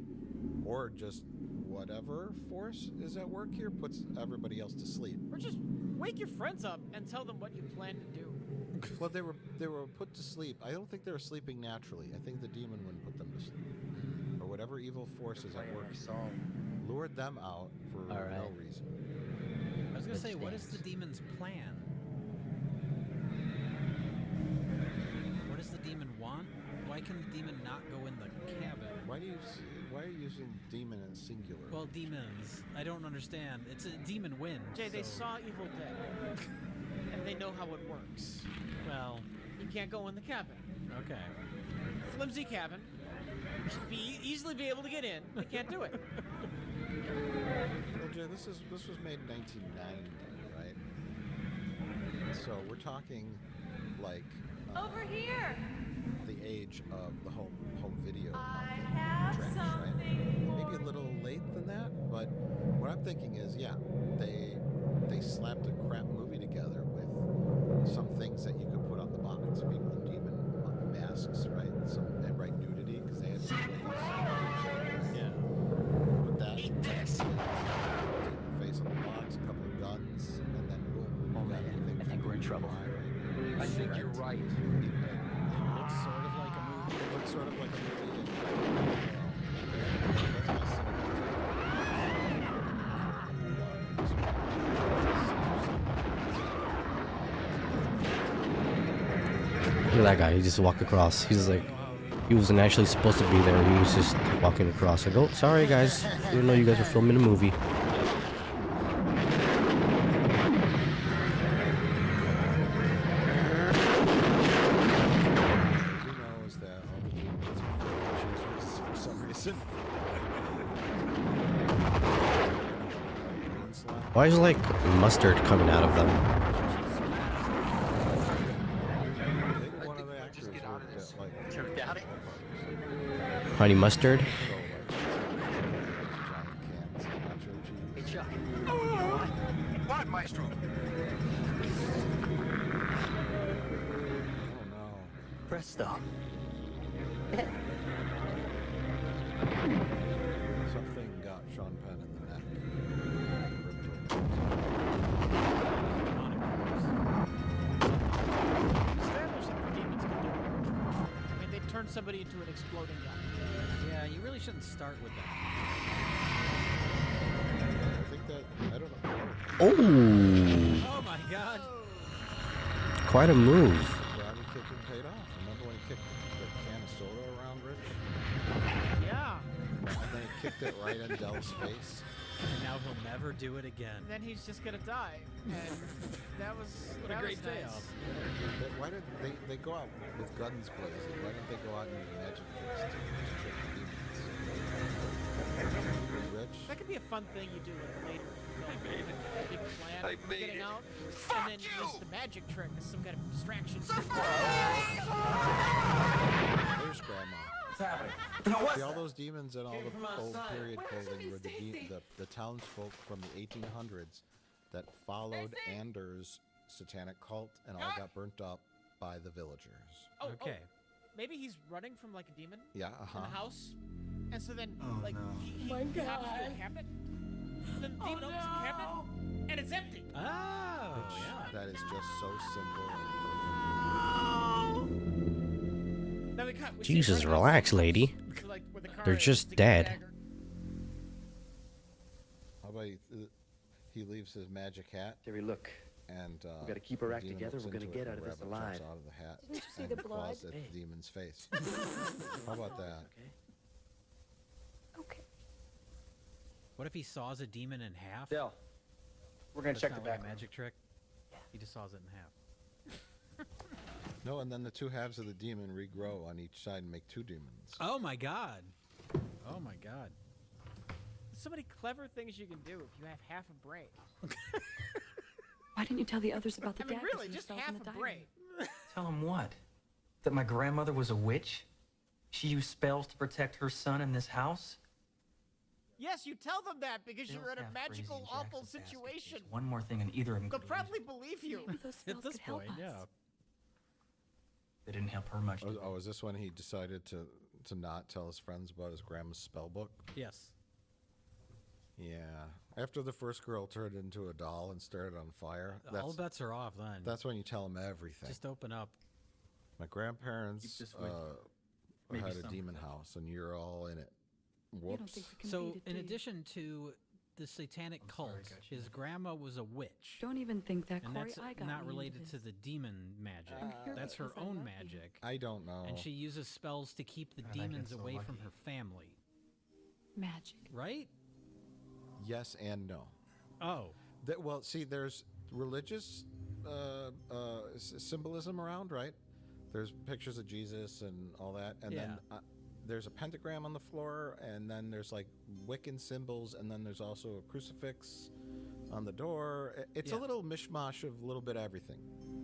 or just whatever force is at work here, puts everybody else to sleep. Or just wake your friends up and tell them what you plan to do. Well, they were put to sleep. I don't think they were sleeping naturally. I think the demon wouldn't put them to sleep, or whatever evil force is at work lured them out for no reason. I was gonna say, what is the demon's plan? What does the demon want? Why can the demon not go in the cabin? Why are you using demon in singular? Well, demons. I don't understand. It's a demon wind. Jay, they so- saw Evil Dead. And they know how it works. Well, You can't go in the cabin. okay. Flimsy cabin. Easily be able to get in. They can't do it. Well, Jay, this was made in 1990, right? So we're talking like Over here. the age of the home video I market have trend, something right? Maybe a little late than that, but what I'm thinking is, yeah, they slapped a crap movie together with some things that you could put on the box. People in demon masks, right? And right nudity because they had ways. Yeah. Put that face on the box, a couple of guns, and then boom, all that thing. I think we're in trouble. I think you're right. Looks sort of like a movie. It looks sort of like a movie. Look at that guy. He just walked across. He's like, he wasn't actually supposed to be there. He was just walking across. Like, oh, sorry guys. Didn't know you guys were filming a movie. Is that all the demons are for some reason? Why is like mustard coming out of them? One of the actors worked at like Honey mustard? Hey, Chuck. What, Maestro? Oh no. Presto. Something got Sean Penn in the neck. Established that the demons can do whatever. I mean, they turn somebody into an exploding gun. Yeah, you really shouldn't start with that. I think that, I don't know. Oh! Oh my god. Quite a move. Karate kicking paid off. Remember when he kicked the can of soda around Rich? Yeah. And then he kicked it right in Dell's face. And now he'll never do it again. And then he's just gonna die. And that was What a great payoff. Why did they go out with guns blazing? Why didn't they go out and use magic tricks to trick the demons? Rich? That could be a fun thing you do like later. I made it. A big plan I for made getting it. out, Fuck and then use the magic trick as some kind of distraction. There's Grandma. What's happening? See, all those demons and all the old period clothing were the townsfolk from the 1800s that followed Anders' satanic cult and all got burnt up by the villagers. Okay. Maybe he's running from like a demon. Yeah, In the house, and so then like he My hops to a God. cabinet. And then the demon opens the cabinet, and it's empty. Oh, yeah. That is just so simple and Then we cut. We see Jesus, right now, relax, lady. so, like, where the car They're is, just to get the dead. dagger. How about he leaves his magic hat? Terry, look. And We gotta keep our the act demon together. looks We're gonna into it get and out of the this rabbit jumps alive. out of the hat Didn't you see and the claws blood? at the demon's face. How about that? Okay. What if he saws a demon in half? Dell, we're gonna That's check the not like back. a magic trick. He just saws it in half. No, and then the two halves of the demon regrow on each side and make two demons. Oh my god. Oh my god. There's so many clever things you can do if you have half a brain. Why didn't you tell the others about the I mean, daggers really, and just stuff in half the a diary? brain. Tell him what? That my grandmother was a witch? She used spells to protect her son in this house? Yes, you tell them that because They you're in don't a have magical, crazy awful Jackson basket situation. case. One more thing and either of them They'll could probably believe you. Maybe those spells At this could help point, us. yeah. They didn't help her much. did they? Oh, is this when he decided to not tell his friends about his grandma's spell book? Yes. Yeah. After the first girl turned into a doll and started on fire, All bets are off then. that's when you tell them everything. Just open up. My grandparents Keep this way. Maybe had a something demon will. house, and you're all in it. You don't Whoops. think we can So, beat it, in do you? addition to the satanic cult, his grandma was a witch. Don't even think that, And Corey. that's I got not me related into to this. the demon magic. I'm here That's her because I own love you. magic. I don't know. And she uses spells to keep the God, I've been demons so away from lucky. her family. Magic. Right? Yes and no. Oh. Well, see, there's religious symbolism around, right? There's pictures of Jesus and all that, and then there's a pentagram on the floor, and then there's like Wiccan symbols, and then there's also a crucifix on the door. It's a Yeah. little mishmash of a little bit of everything.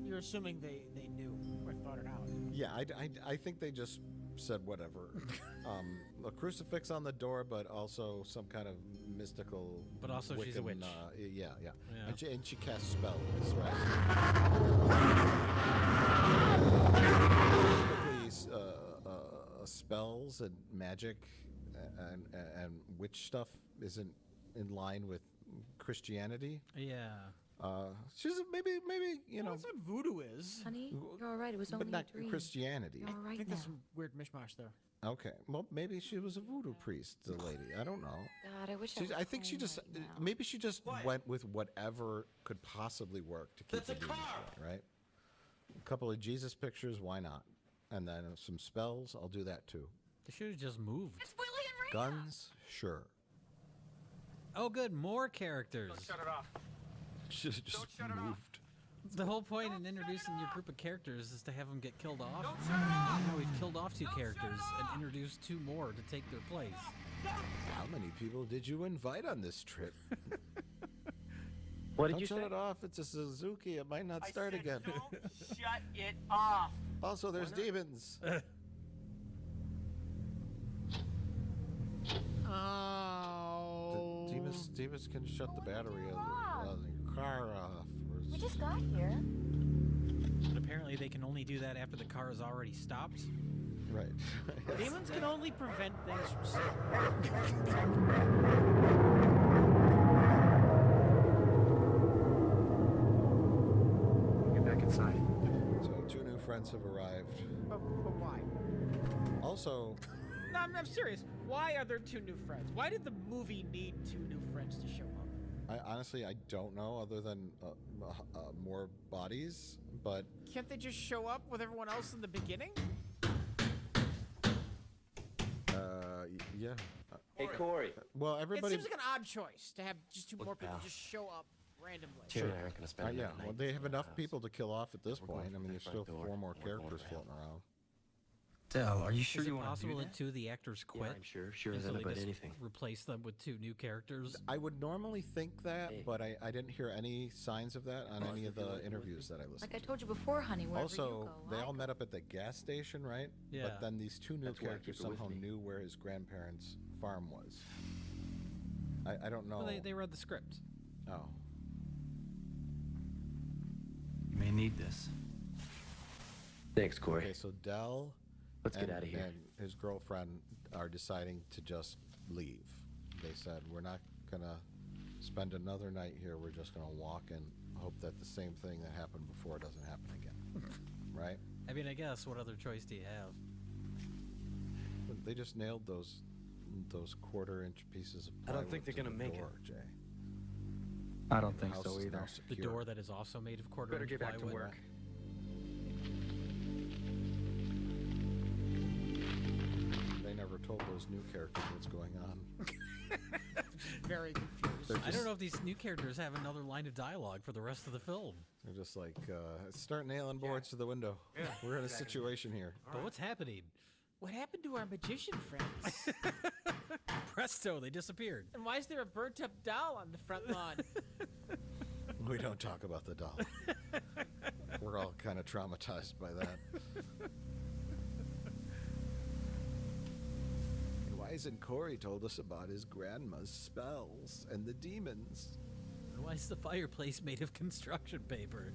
You're assuming they knew or thought it out. Yeah, I think they just said whatever. A crucifix on the door, but also some kind of mystical. But also she's a Wiccan, witch. Yeah. Yeah. And she casts spells, right? Typically, spells and magic and witch stuff isn't in line with Christianity. Yeah. She's maybe you know, That's what voodoo is. Honey, you're all right. It was but only not a dream. Christianity. You're all I right think now. there's some weird mishmash there. Okay, well maybe she was a voodoo priest, the lady. I don't know. God, I wish I She's, was I think she home just right now. maybe she just went with whatever could possibly work to keep the demons away, right? A couple of Jesus pictures, why not? And then some spells, I'll do that too. They should have just moved. Guns, sure. Oh, good. More characters. Shut it off. Should have just moved. The whole point in introducing your group of characters is to have them get killed off. Now we've killed off two characters and introduced two more to take their place. How many people did you invite on this trip? What did Don't you shut say? it off. It's a Suzuki. It might not start again. Shut it off. Also, there's demons. Oh. Demons can shut the battery of your car off. We just got here. But apparently they can only do that after the car is already stopped. Right. Demons can only prevent things from Get back inside. So 2 new friends have arrived. But why? Also, No, I'm serious. Why are there two new friends? Why did the movie need two new friends to show up? I don't know other than more bodies, but Can't they just show up with everyone else in the beginning? yeah. Hey, Corey. Well, everybody. It seems like an odd choice to have just two more people just show up randomly. Terry and I aren't gonna spend Yeah, another well, night they in have the enough house. people to kill off at this We're going point. I from mean, the there's front still door, 4 more and we're going characters for floating help. around. Del, are you sure Is you it want to possible do that that? 2 of the actors quit? Yeah, I'm sure and as so they about just anything. replace them with 2 new characters? I would normally think that, Hey. but I didn't hear any signs of that on any of the interviews that I listened Like I told you before, honey, wherever Also, you go, they I all go. met up at the gas station, right? Yeah. But then these 2 new That's why I characters keep it with somehow me. knew where his grandparents' farm was. I don't know. Well, they read the script. Oh. You may need this. Thanks, Corey. Okay, so Dell Let's get out of here. and his girlfriend are deciding to just leave. They said, we're not going to spend another night here. We're just going to walk and hope that the same thing that happened before doesn't happen again. Right? I mean, I guess, what other choice do you have? They just nailed those 1/4-inch pieces of I don't plywood think they're to gonna the make it. door, Jay. I don't The think house so is now either. The secure. door that is also made of quarter Better inch get back to plywood? work. They never told those new characters what's going on. Very confused. They're I don't just- know if these new characters have another line of dialogue for the rest of the film. They're just like, start nailing boards to the window. We're in a situation here. But what's happening? What happened to our magician friends? Presto, they disappeared. And why is there a burnt up doll on the front lawn? We don't talk about the doll. We're all kind of traumatized by that. And why isn't Corey told us about his grandma's spells and the demons? Why is the fireplace made of construction paper?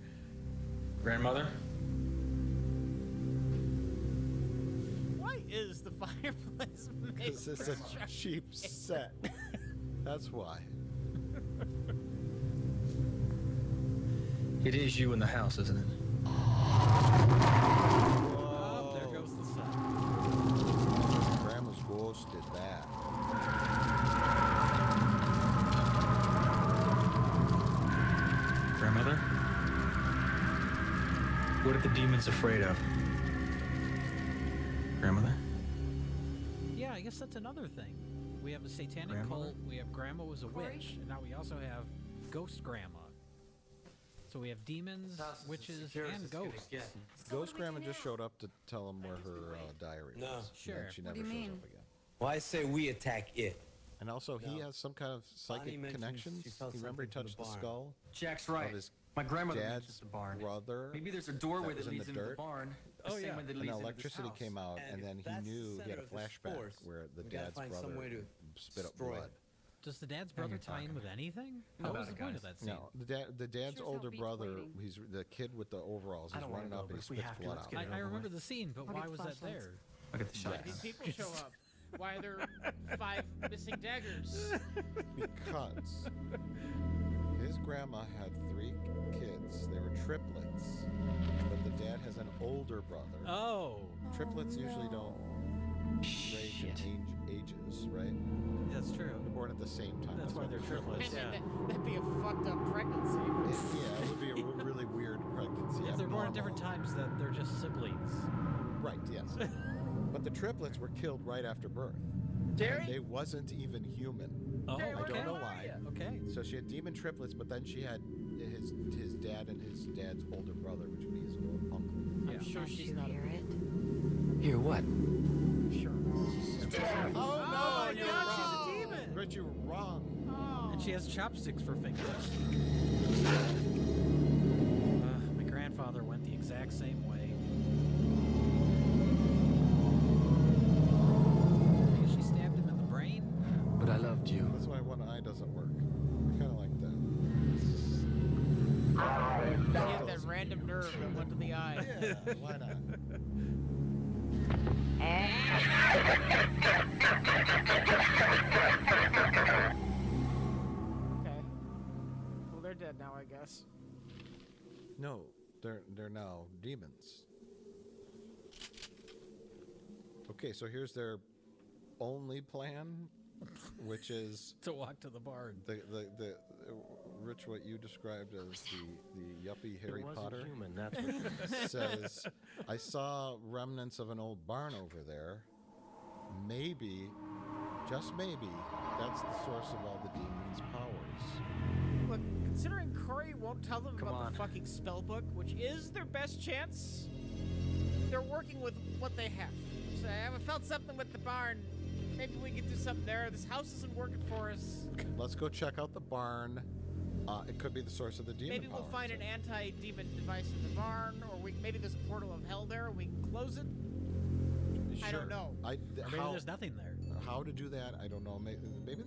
Grandmother? Why is the fireplace made Because it's a cheap set. That's why. It is you in the house, isn't it? Oh, there goes the sun. Grandma's ghost did that. Grandmother? What are the demons afraid of? Grandmother? Yeah, I guess that's another thing. We have a satanic Grandmother? cult, we have Grandma was a witch, and now we also have Ghost Grandma. So we have demons, witches, and ghosts. Ghost Grandma just showed up to tell him where her diary No. was. Sure. And then she What never do you shows mean? up again. Well, I say we attack it. And also, he No. has some kind of Bonnie psychic mentions connections. she felt You remember he something from touched the the barn. skull Jack's of right. his My grandmother mentions dad's the barn. brother. Maybe there's a doorway that was that in leads the into the dirt. barn. The Oh, same yeah. way that And leads into this electricity house. came out, and if then he that's the knew he had center a of this flashback force, where the we gotta dad's find some brother way to spit up destroy blood. it. Does the dad's Now brother you're tie in talking. with anything? How What was about the it, point of guys? that scene? No, the dad's Sure as older hell beats brother. waiting. He's the kid with the overalls. I He's don't wanna running go, up but and he if we spits have to, blood let's out. get it I over remember with. the scene, but I'll why get was that flashlights. there? Look at the Why shot. did these people show up? Why are there 5 missing daggers? Because his grandma had 3 kids. They were triplets, but the dad has an older brother. Oh, Triplets usually don't range in ages, right? that's true. They're born at the same time. That's why they're triplets. Man, Yeah. that'd be a fucked up pregnancy. Yeah, it would be a really weird pregnancy. If they're born at abnormal. different times, then they're just siblings. Right, yes. But the triplets were killed right after birth. And they wasn't even human. Oh, I okay. don't know why. Okay. So she had demon triplets, but then she had his dad and his dad's older brother, which would be his little uncle. Yeah. I'm sure Can't she's you not hear a it? Hear what? Sure. Oh, Oh, you're God, she's wrong. a demon. But you're wrong. Oh. And she has chopsticks for fingers. My grandfather went the exact same way. Maybe she stabbed him in the brain? But I loved you. That's why one eye doesn't work. I kind of like that. She had that random nerve that went to the eye. Yeah, why not? Okay. Well, they're dead now, I guess. No, they're now demons. Okay, so here's their only plan, which is To walk to the barn. the Rich, what you described as the yuppie Harry It wasn't Potter human, that's what says, I saw remnants of an old barn over there. Maybe just maybe, that's the source of all the demons' powers. Look, considering Corey won't tell them Come about on. the fucking spell book, which is their best chance, they're working with what they have. So I haven't felt something with the barn. Maybe we can do something there. This house isn't working for us. Let's go check out the barn. It could be the source of the demon Maybe we'll powers. find an anti-demon device in the barn, or maybe there's a portal of hell there and we can close it. I don't know. Or maybe there's nothing there. How to do that, I don't know. Maybe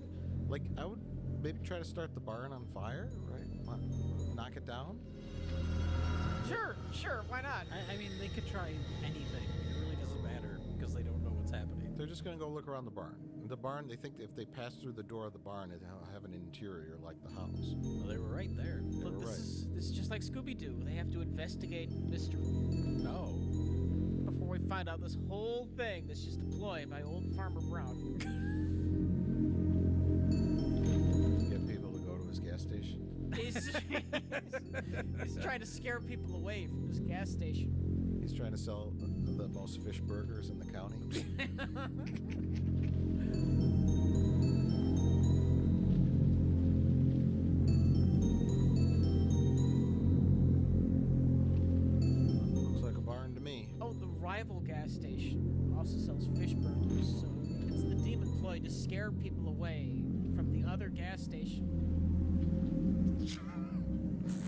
like, I would maybe try to start the barn on fire, right? Knock it down? Sure, why not? I mean, they could try anything. It really doesn't matter because they don't know what's happening. They're just going to go look around the barn. The barn, they think if they pass through the door of the barn, it'll have an interior like the house. Well, they were right there. Look, this is just like Scooby-Doo. They have to investigate mystery. No. Before we find out this whole thing that's just a ploy by old Farmer Brown. Get people to go to his gas station. He's trying to scare people away from this gas station. He's trying to sell the most fish burgers in the county. Looks like a barn to me. Oh, the rival gas station also sells fish burgers, so it's the demon ploy to scare people away from the other gas station.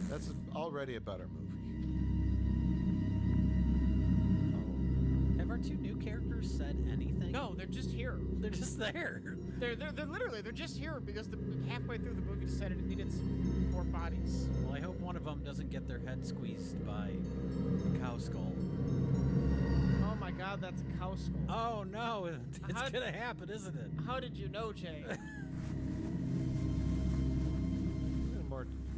That's already a better movie. Have our two new characters said anything? No, they're just here. They're just there. They're literally, they're just here because halfway through the movie decided it needed some more bodies. Well, I hope one of them doesn't get their head squeezed by a cow skull. Oh my god, that's a cow skull. Oh no, it's gonna happen, isn't it? How did you know, Jay?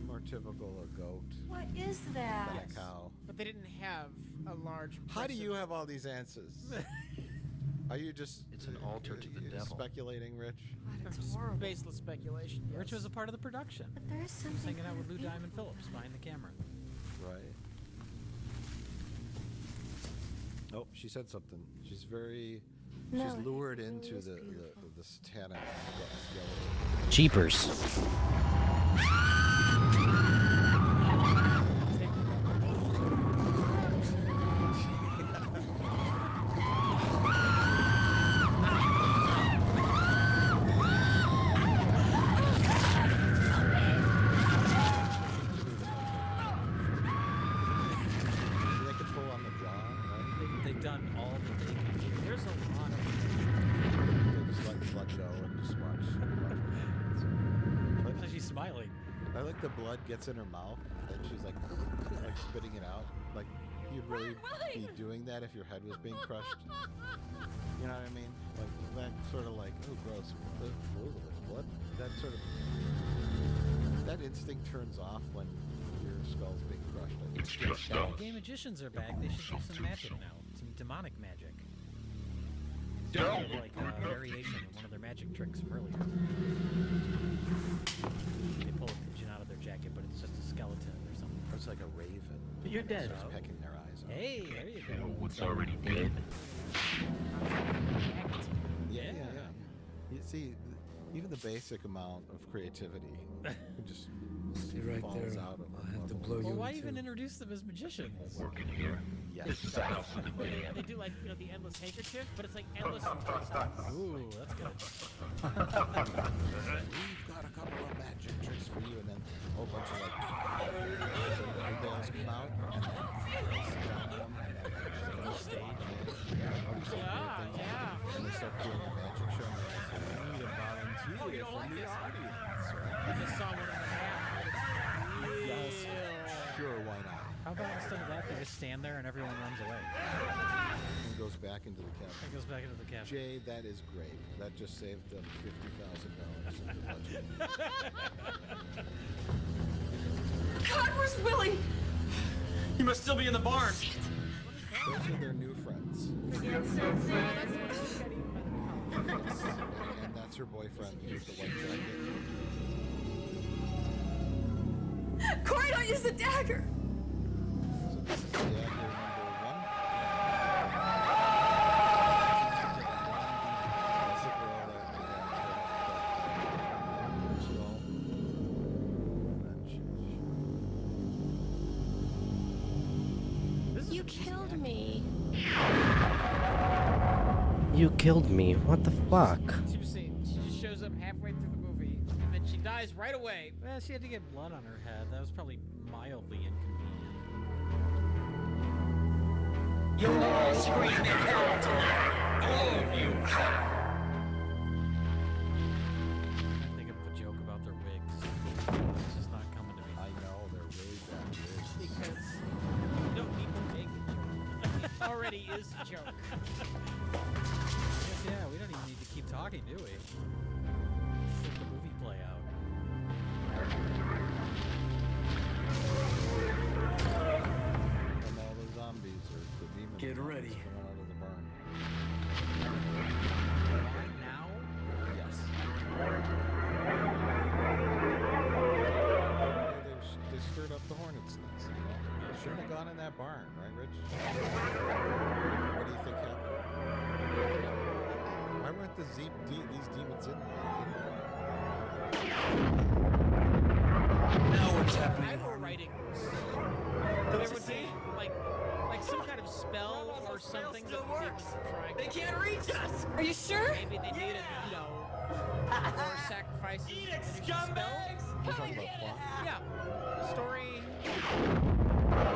More typical a goat What is that? than a cow. But they didn't have a large. How do you have all these answers? Are you just... It's an altar to the devil. Speculating, Rich? It's horrible. Baseless speculation. Yes. Rich was a part of the production. But there is He was something hanging out with Lou kind of Diamond Phillips behind the camera. Right. Oh, she said something. She's very... No, she's lured it really into is the satanic skeleton. Jeepers. They could pull on the draw, right? They've done all that they can do. There's a lot of. They just let go and just watch her hands. So she's smiling. I like the blood gets in her mouth and she's like spitting it out. Like, you'd really be doing that if your head was being crushed. You know what I mean? Like, that sort of like, oh, gross. There's blood. That sort of, that instinct turns off when your skull's being crushed. I think. The gay magicians are back. They should do some magic now. Some demonic magic. It's kind of like a variation of one of their magic tricks from earlier. They pull a pigeon out of their jacket, but it's just a skeleton or something. Or it's like a raven. You're dead. Just pecking their eyes out. Hey, there you go. What's already dead? Yeah. You see, even the basic amount of creativity just right falls there. out of I'll have to blow Well, you why in even two. introduce them as magicians? Working here. Yes. This is a house in the middle. They do like the endless handkerchief, but it's like endless. Ooh, that's good. We've got a couple of magic tricks for you, and then a whole bunch of like bales come out, and then sit down on them, and then on the stage, and and they start doing a magic show. And they're like, "We need a volunteer from the audience, right?" And they saw one in the half. Yes, sure, why not? How about instead of that, they just stand there and everyone runs away? And goes back into the cabin. It goes back into the cabin. Jay, that is great. That just saved them $50,000 in the budget. God, where's Willie? He must still be in the barn. Those are their new friends. And that's her boyfriend with the white jacket. Corey, don't use the dagger. So this is dagger number 1. That's the girl that You killed me. You killed me. What the fuck? Two scenes. She just shows up halfway through the movie, and then she dies right away. Well, she had to get blood on her head. That was probably mildly inconvenient. You'll all scream in hell tonight. All of you. I think of a joke about their wigs. It's just not coming to me. I know, they're really bad wigs. Because you don't need to make a joke. It already is a joke. Yes, yeah, we don't even need to keep talking, do we? Just let the movie play out. And all the zombies or the demons Get ready. coming out of the barn. Why now? Yes. They stirred up the hornet's nest, you know? They shouldn't have gone in that barn, right, Rich? What do you think happened? Why weren't these demons in the barn? Now what's happening? I were writing this. There would be like some kind of spell or something that the demons were trying. They can't reach us. Are you sure? Maybe they needed, more sacrifices. Eat it, to finish the spell. scumbags. You're talking about clock? Yeah. Story.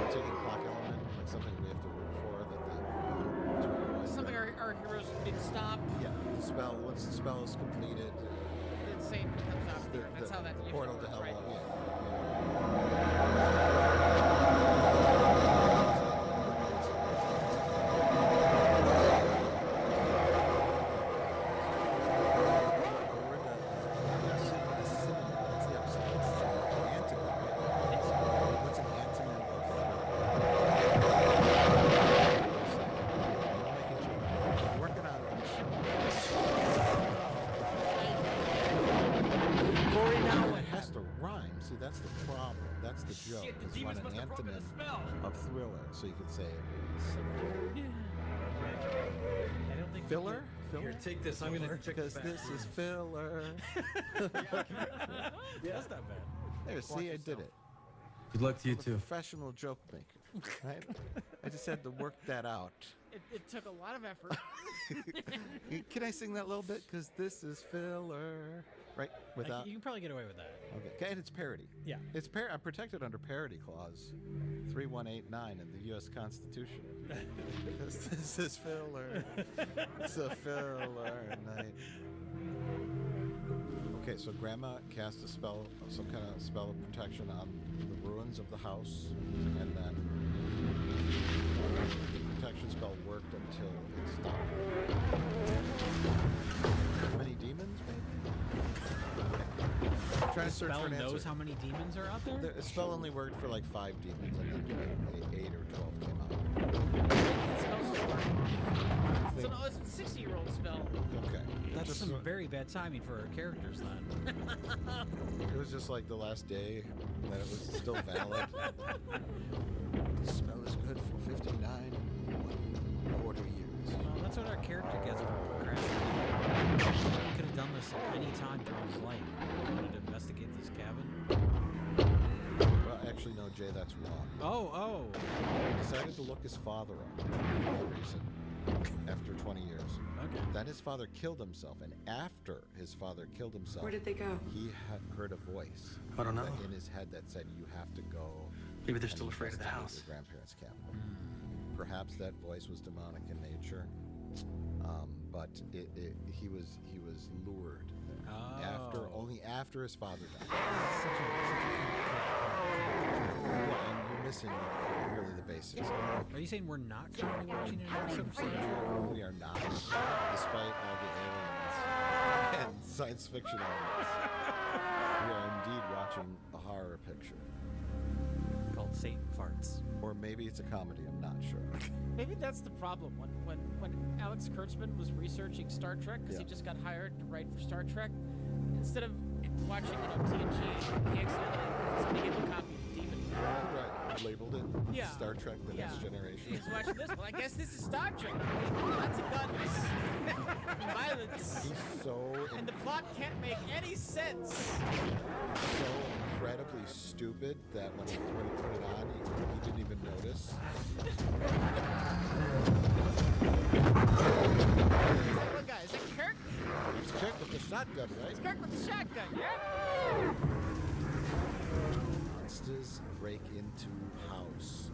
Taking clock element, like something we have to root for that they want to Something our heroes didn't stop. Yeah, the spell, once the spell is completed, The same comes out here. That's how that the usually portal to works, hell, right? See, that's the problem. That's the joke. Shit, the Is you want demons an must have broken the antonym spell. of thriller, so you could say I don't think filler. Filler. Here, take this. I'm gonna check because the this is filler. That's not bad. There, see, I did it. Good luck to you I'm a too. professional joke maker. Right? I just had to work that out. It took a lot of effort. Can I sing that a little bit? Because this is filler. Right? Without. You can probably get away with that. Okay, and it's parody. Yeah. It's I'm protected under parody clause 3189 in the U.S. Constitution. Because this is filler. It's a filler night. Okay, so Grandma cast a spell, some kind of spell of protection on the ruins of the house, and then the protection spell worked until it stopped. How many demons, maybe? I'm trying The to search spell for an knows answer. how many demons are out there? The spell only worked for like 5 demons, and then 8 or 12 came out. So no, it's a 60-year-old spell. Okay. That's Just some so- very bad timing for our characters then. It was just like the last day that it was still valid. The spell is good for 59 and 1/4 years. Well, that's what our character gets for procrastinating. He could have done this at any time during his life. He wanted to investigate this cabin. Well, actually, no, Jay, that's wrong. Oh. He decided to look his father up for no reason after 20 years. Okay. Then his father killed himself, and after his father killed himself, Where did they go? he had heard a voice I don't know. in his head that said, "You have to go." Maybe they're and still afraid of the investigate house. Your grandparents' cabin. Perhaps that voice was demonic in nature, but he was lured there only after his father died. Yeah, and you're missing really the basics. Are you saying we're not currently watching an episode of Star Trek? We are not, despite all the aliens and science fiction elements. We are indeed watching a horror picture. Called Satan Farts. Or maybe it's a comedy, I'm not sure. Maybe that's the problem. When Alex Kurtzman was researching Star Trek, because he just got hired to write for Star Trek, instead of watching TNG, he accidentally somebody gave him a copy of Demon. Right, labeled it Yeah. Star Trek: The Next Generation. He's watching this. Well, I guess this is Star Trek. Lots of guns, violence, He's so and the plot can't make any sense. so incredibly stupid that when he put it on, he didn't even notice. shotgun, right? It's Kirk with the shotgun, yeah? Monsters break into house.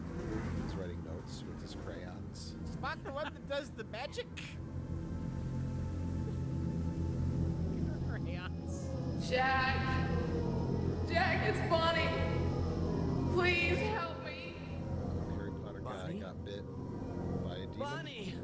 He's writing notes with his crayons. Spot the one that does the magic? Crayons. Jack! Jack, it's Bonnie! Please help me! Harry Potter guy got bit by a demon. Bonnie!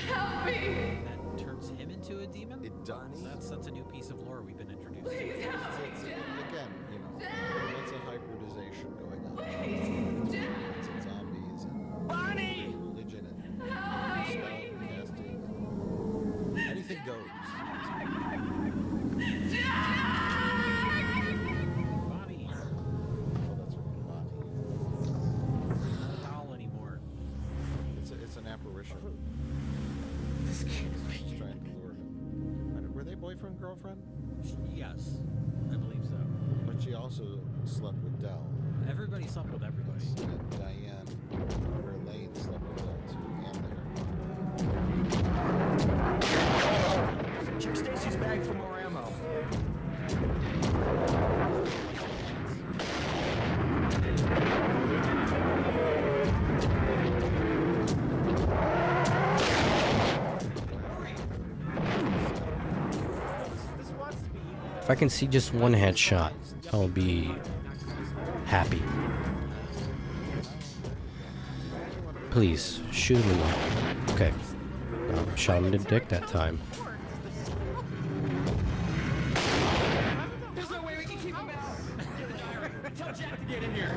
Help me! That turns him into a demon? It does. That's a new piece of lore we've been introduced Please to. help me, It's, Jack! again, you know, lots of hybridization going on. Please, Jack! Lots of zombies and Bonnie! religion and Help spell me! casting. Anything goes. Bonnie! Oh, that's right, Bonnie. Not a doll anymore. It's an apparition. She's trying to lure him. Were they boyfriend girlfriend? Yes, I believe so. But she also slept with Dell. Everybody slept with everybody. And Diane, or Elaine, slept with Dell too, and the Check Stacy's bag for more ammo. If I can see just one headshot, I'll be happy. Please, shoot him. Okay. Shot him in the dick that time. There's no way we can keep him out! Tell Jack to get in here.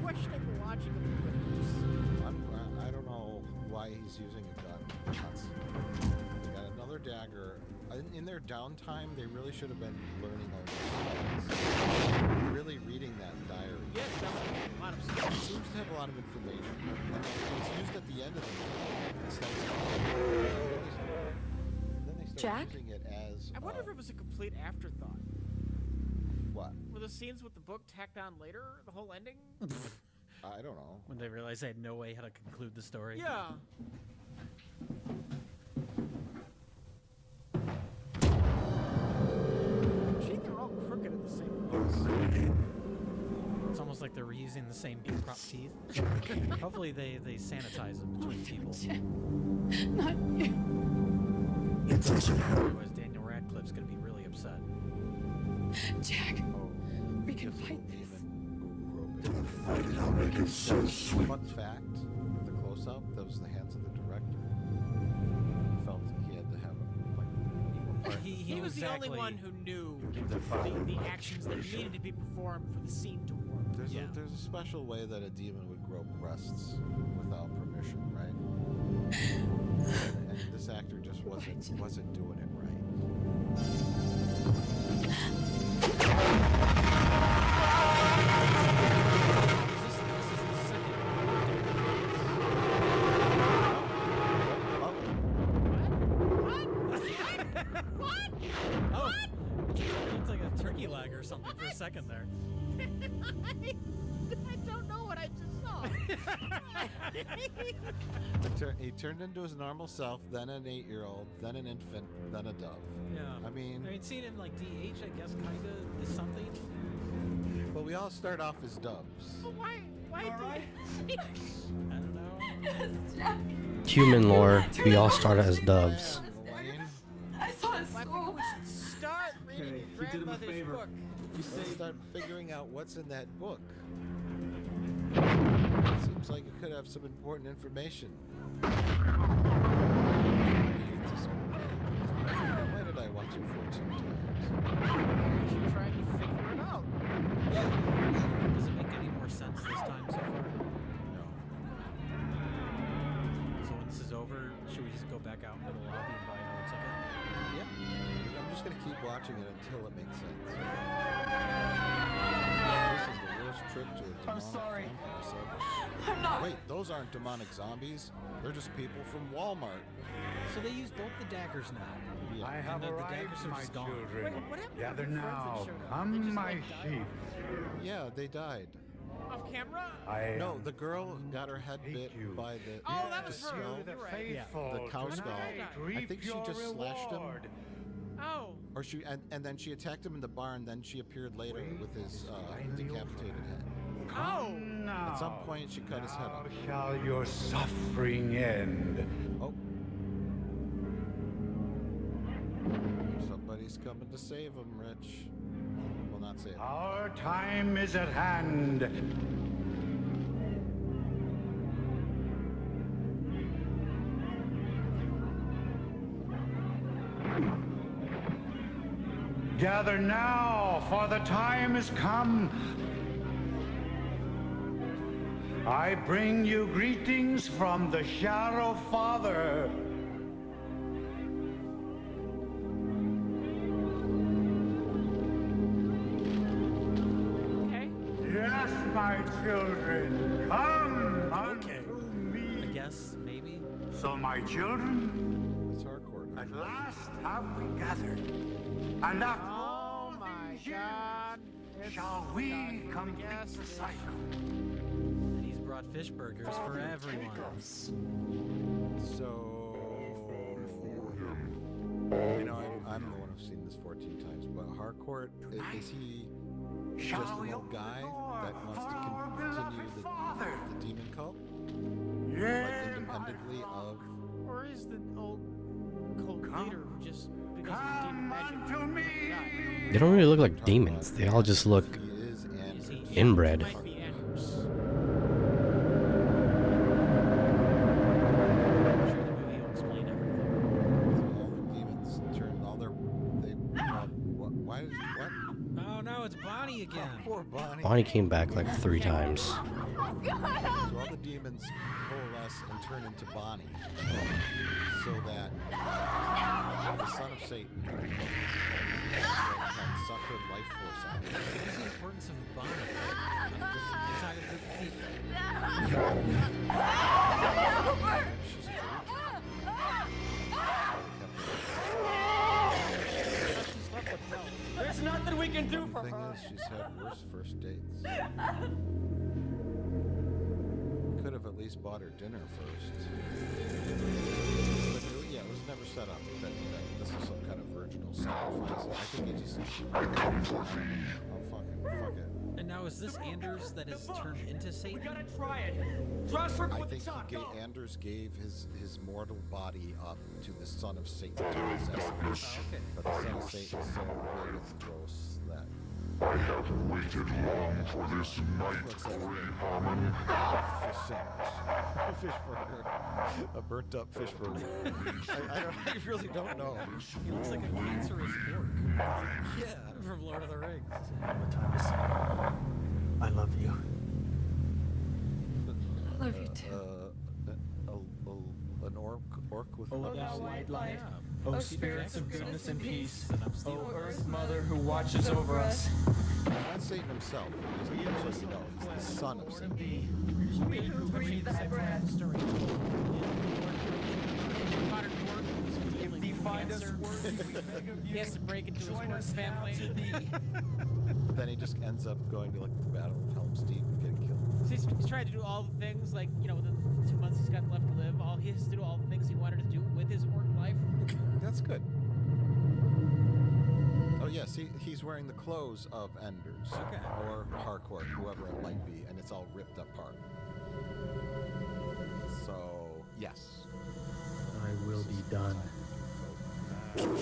Questioning the logic of the I don't know why he's using a gun. They got another dagger. In their downtime, they really should have been learning all these spells. Really reading that diary. Yes, that's a lot of stuff. It seems to have a lot of information. And it's used at the end of the movie. Then they start Jack? using it as... I wonder if it was a complete afterthought. What? Were the scenes with the book tacked on later? The whole ending? I don't know. When they realized they had no way how to conclude the story. Yeah. Gee, they're all crooked at the same place. It's almost like they're reusing the same prop teeth. Hopefully they sanitize them between people. Not you. Otherwise Daniel Radcliffe's gonna be really upset. Jack, Oh, we can fight this. Fun fact, the close-up, that was the hands of the director. He felt he had to have He was the only one who knew the actions that needed to be performed for the scene to work. There's a special way that a demon would grow breasts without permission, right? And this actor just wasn't doing it right. Oh, it looked like a turkey leg or something for a second there. I don't know what I just saw. He turned into his normal self, then an 8-year-old, then an infant, then a dove. Yeah. I mean, seeing him like DH, I guess, kinda is something. but we all start off as doves. Why did I don't know. Human lore, we all started as doves. I saw his I think soul. we should start reading Hey, your you did him a grandmother's favor. book. Let's start figuring out what's in that book. Seems like it could have some important information. Why did I watch it 14 times? You should try to figure it out. Does it make any more sense this time so far? No. So when this is over, should we just go back out into the lobby and buy another ticket? Yeah. I'm just gonna keep watching it until it makes sense. This is the worst trip to a demonic sorry. vampire service. I'm not. Wait, those aren't demonic zombies. They're just people from Walmart. So they use both the daggers now. Yeah. I have the arrived, daggers are my just gone. children. Wait, what happened to Gather the friends that now, showed up? They come just, my like, died? sheep. Yeah, they died. Off camera? I No, am the girl got her head hate bit you. by the Oh, that the was her. skull. the You're right. faithful The cow skull. tonight. I Reap think she your just slashed him reward. Oh. Or and then she attacked him in the barn. Then she appeared later with his decapitated head. Oh. At some point, she cut his head off. Shall your suffering end? Oh. Somebody's coming to save him, Rich. Well, not save him. Our time is at hand. Gather now, for the time is come. I bring you greetings from the Shadow Father. Okay. Yes, my children, come unto me. I guess, maybe. So, my children, It's hardcore. at last have we gathered. And after Oh my God. shall we complete the cycle. And he's brought fish burgers for everyone. So, I'm the one who's seen this 14 times, but Harcourt, is he just an old guy that wants to continue the demon cult? Like independently of... Or is the old cult leader who just, because of demon magic, They don't really look like demons. They all just look inbred. might be Anders. Oh no, it's Bonnie again. Poor Bonnie. Bonnie came back like 3 times. So all the demons coalesce and turn into Bonnie, so that the son of Satan can suck her life force out. What's the importance of Bonnie? Just talking to people. She's a There's nothing we can do for The thing her. is, she's had worse first dates. Could have at least bought her dinner first. But yeah, it was never set up that this is some kind of virginal sacrifice. I think he just... fuck it. And now is this Anders that has turned into Satan? We gotta try it. Trust her I with the think shot. Anders gave his mortal body up to the son of Satan to possess him. Okay. But the son of Satan is so big and gross that... I have waited long for this night, Harmon. Fish sandwich. Fish burger. A burnt up fish burger. I really don't know. He looks like a cancerous orc. Yeah, from Lord of the Rings. I love you. I love you too. An orc with O lungs. thou white light, Oh, O spirits of goodness and peace, O O Earth Mother who watches over us. Not Satan himself, just so you know, he's the son of Satan. We who breathe thy breath. If thee find us worthy, we beg of you. He has to break into his work family. But then he just ends up going to like the Battle of Helm's Deep and getting killed. So he's trying to do all the things, like, within the 2 months he's got left to live, he has to do all the things he wanted to do with his orc life. That's good. Oh yes, he's wearing the clothes of Enders. Okay. Or Harcourt, whoever it might be, and it's all ripped apart. So, yes. I will be done. James,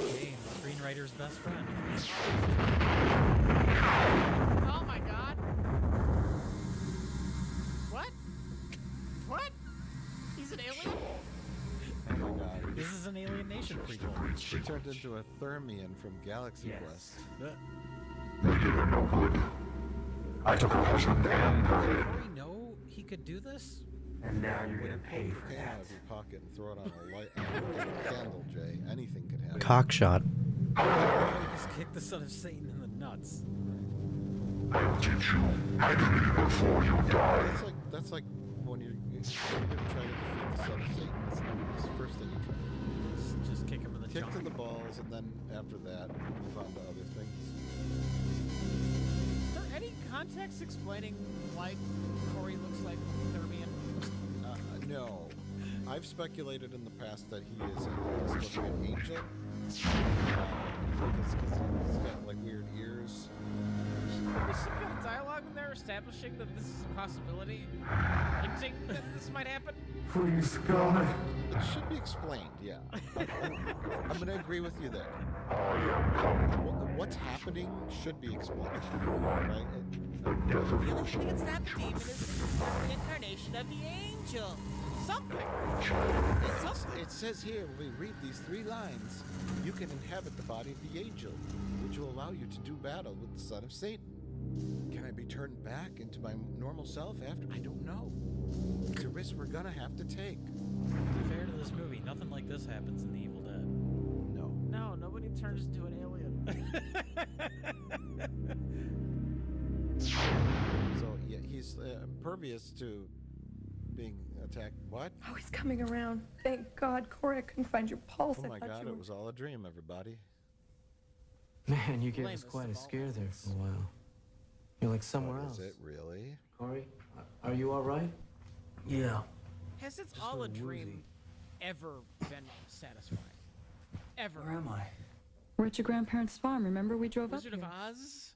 screenwriter's best friend. Oh my God! What? What? He's an alien? Oh my god. This is an Alien Nation prequel. He turned into a Thermian from Galaxy Quest. They did her no good. I took her husband and her head. Did we know he could do this? And now you're gonna pay You for can out that. of your pocket and throw it on a light candle, Jay. Anything could happen. Cockshot. He just kicked the son of Satan in the nuts. I'll teach you agony before you die. That's like when you're gonna try to defeat the son of Satan. That's the first thing you try. Just kick him in the Kick junk. to the balls, and then after that, move on to other things. Is there any context explaining why Corey looks like a Thermian? No. I've speculated in the past that he is supposed to be an angel. Because he's got like weird ears. There's some kind of dialogue in there establishing that this is a possibility, hinting that this might happen. Please, God. It should be explained, yeah. I'm going to agree with you there. What's happening should be explained, right? The only thing that's not the demon is the incarnation of the angel. Something. It says here, when we read these 3 lines, you can inhabit the body of the angel, which will allow you to do battle with the son of Satan. Can I be turned back into my normal self after? I don't know. It's a risk we're gonna have to take. To be fair to this movie, nothing like this happens in The Evil Dead. No. No, nobody turns into an alien. So yeah, he's impervious to being attacked. What? Oh, he's coming around. Thank God, Corey, I couldn't find your pulse. Oh I my thought God! you were... It was all a dream, everybody. Man, you gave Lamest us quite of a all scare there lames. for a while. You're like somewhere What else. is it really? Corey, are you all right? Yeah. Has it's all a dream ever been satisfying? Ever? Where am I? We're at your grandparents' farm. Remember we drove Wizard up of here? Oz?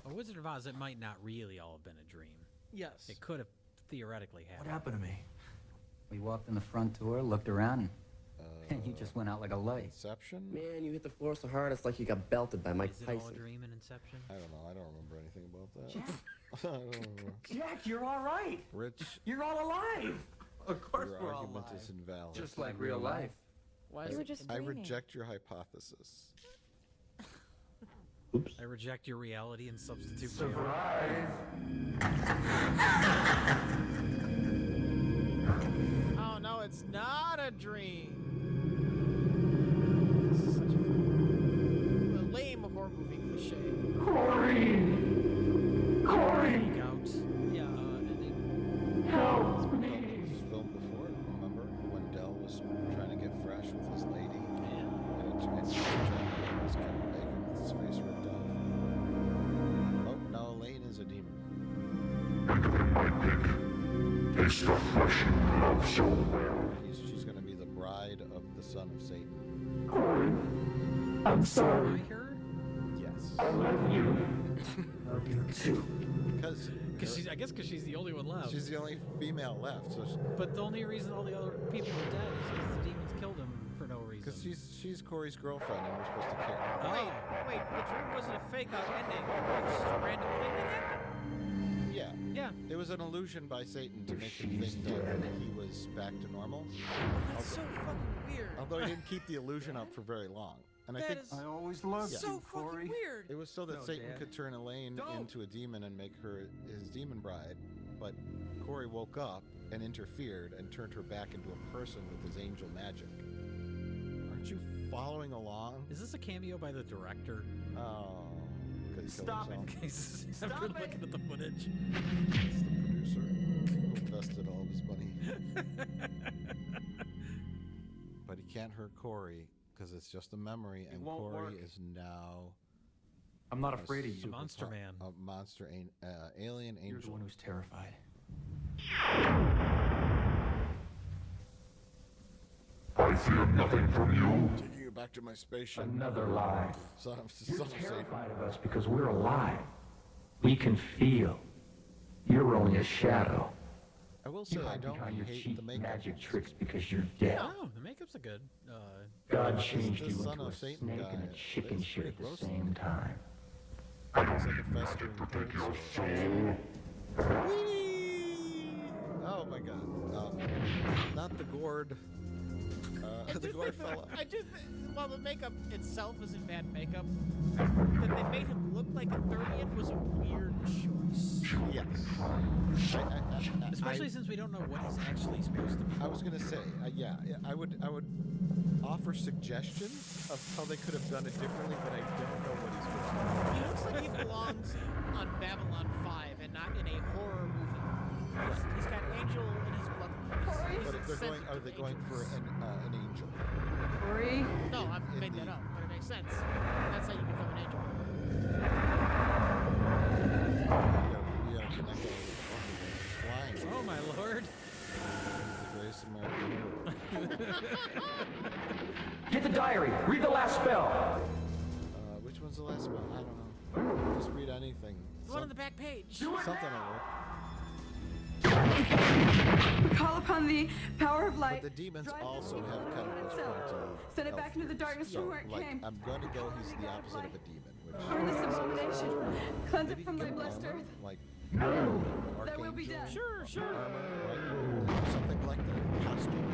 A Wizard of Oz, it might not really all have been a dream. Yes. It could have theoretically What happened. happened to me? We walked in the front door, looked around, and you just went out like a light. Inception? Man, you hit the floor so hard it's like you got belted by Mike Is it all a Tyson. dream in Inception? I don't know. I don't remember anything about that. I don't remember. Jack, you're all right. Rich, You're all alive. Of course your argument is invalid. Just like real life. Why You is were it? just I dreaming. reject your hypothesis. I reject your reality and substitute my own. Surprise. Oh no, it's not a dream. This is such a lame horror movie cliche. Corey. Corey. Freak out. Yeah. Ending. Help It me. was filmed before. Remember when Dell was trying to get fresh with his lady, Yeah. and it was Kevin Bacon with his face ripped off. Oh, now Elaine is a demon. It's the flesh and blood so well. She's going to be the bride of the son of Satan. Corey, I'm sorry. I her? Yes. I love you. Love you too. Because I guess because she's the only one left. she's the only female left. So But the only reason all the other people are dead is because the demons killed him for no reason. because she's Corey's girlfriend, and we're supposed to care. Wait, the dream wasn't a fake out ending. It was just a random thing that happened. Yeah. Yeah. It was an illusion by Satan to make him think that he was back to normal. That's so fucking weird. Although he didn't keep the illusion up for very long. And I That think is I always loved so you, Corey. fucking weird. it was so that No, Satan Dad. could turn Elaine into a demon and make her his demon bride. But Corey woke up and interfered and turned her back into a person with his angel magic. Aren't you following along? Is this a cameo by the director? Oh, because he Stop killed it. himself. I'm Stop good it. looking at the footage. It's the producer who invested all of his money. But he can't hurt Corey because it's just a memory, and won't Corey work. is now I'm not afraid of you. super Monster man. a monster, alien You're the angel. one who's terrified. I fear nothing from you. Taking you back to my spaceship. Another lie. Son of You're Satan. terrified of us because we're alive. We can feel. You're only a shadow. I will say You I hide don't behind your hate cheap the makeup. magic tricks because you're dead. Oh, the makeup's a good. God This changed this you son into a of Satan snake guy, and a chicken it's shit pretty at the gross. same time. Looks like a festering cold sore. Whee! Oh my god. Not the gourd. The gourd fella. I just, while the makeup itself isn't bad makeup, that they made him look like a 30th was a weird choice. Yes. Especially since we don't know what he's actually supposed to be. I was gonna say, yeah, I would offer suggestions of how they could have done it differently, but I don't know what he's supposed to do. He looks like he belongs on Babylon 5 and not in a horror movie. He's got angel in his blood. But if they're going, are they going for an angel? Corey? No, I made that up, but it makes sense. That's how you become an angel. You gotta connect all the flying. Oh my lord! He's the greatest American hero. Get the diary. Read the last spell. Which one's the last spell? I don't know. Just read anything. The one on the back page. Something will work. We call upon the power of light. But the demons also have kind of this point to Send it back into the darkness from where it like, came. I'm going to go, he's the opposite of a demon. Which Or the sublimation. Cleanse it from thy blessed earth. Like, That will be done. Sure. armor, right? Something like that. Costume.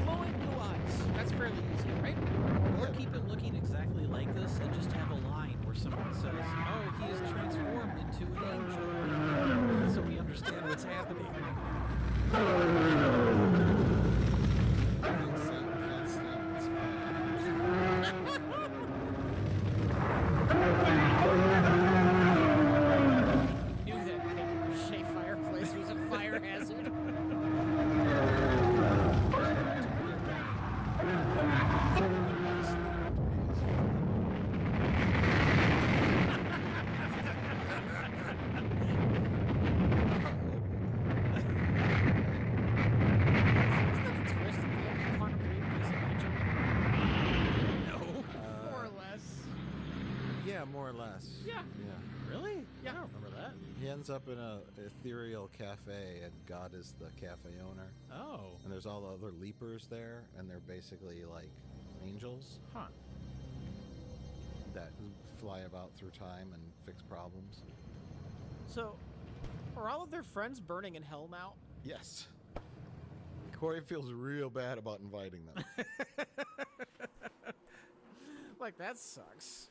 Glowing blue eyes. That's fairly easy, right? Or keep it looking exactly like this and just have a line where someone says, "Oh, he is transformed into an angel," so we understand what's happening. Knew that paper-mache fireplace was a fire hazard. More or less. Yeah, more or less. Yeah. Really? Yeah. I don't remember that. He ends up in a ethereal cafe, and God is the cafe owner. Oh. And there's all the other leapers there, and they're basically like angels Huh. that fly about through time and fix problems. So, are all of their friends burning in hell now? Yes. Corey feels real bad about inviting them. Like, that sucks.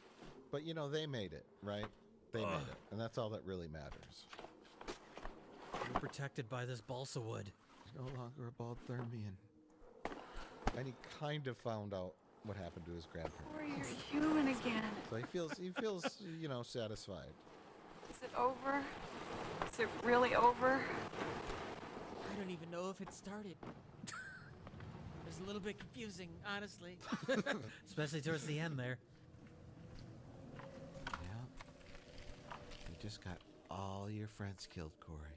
But you know, they made it, right? They made it. And that's all that really matters. We're protected by this balsa wood. He's no longer a bald Thermian. And he kind of found out what happened to his grandparents. Or you're human again. So he feels, you know, satisfied. Is it over? Is it really over? I don't even know if it started. It's a little bit confusing, honestly. Especially towards the end there. Yeah. You just got all your friends killed, Corey.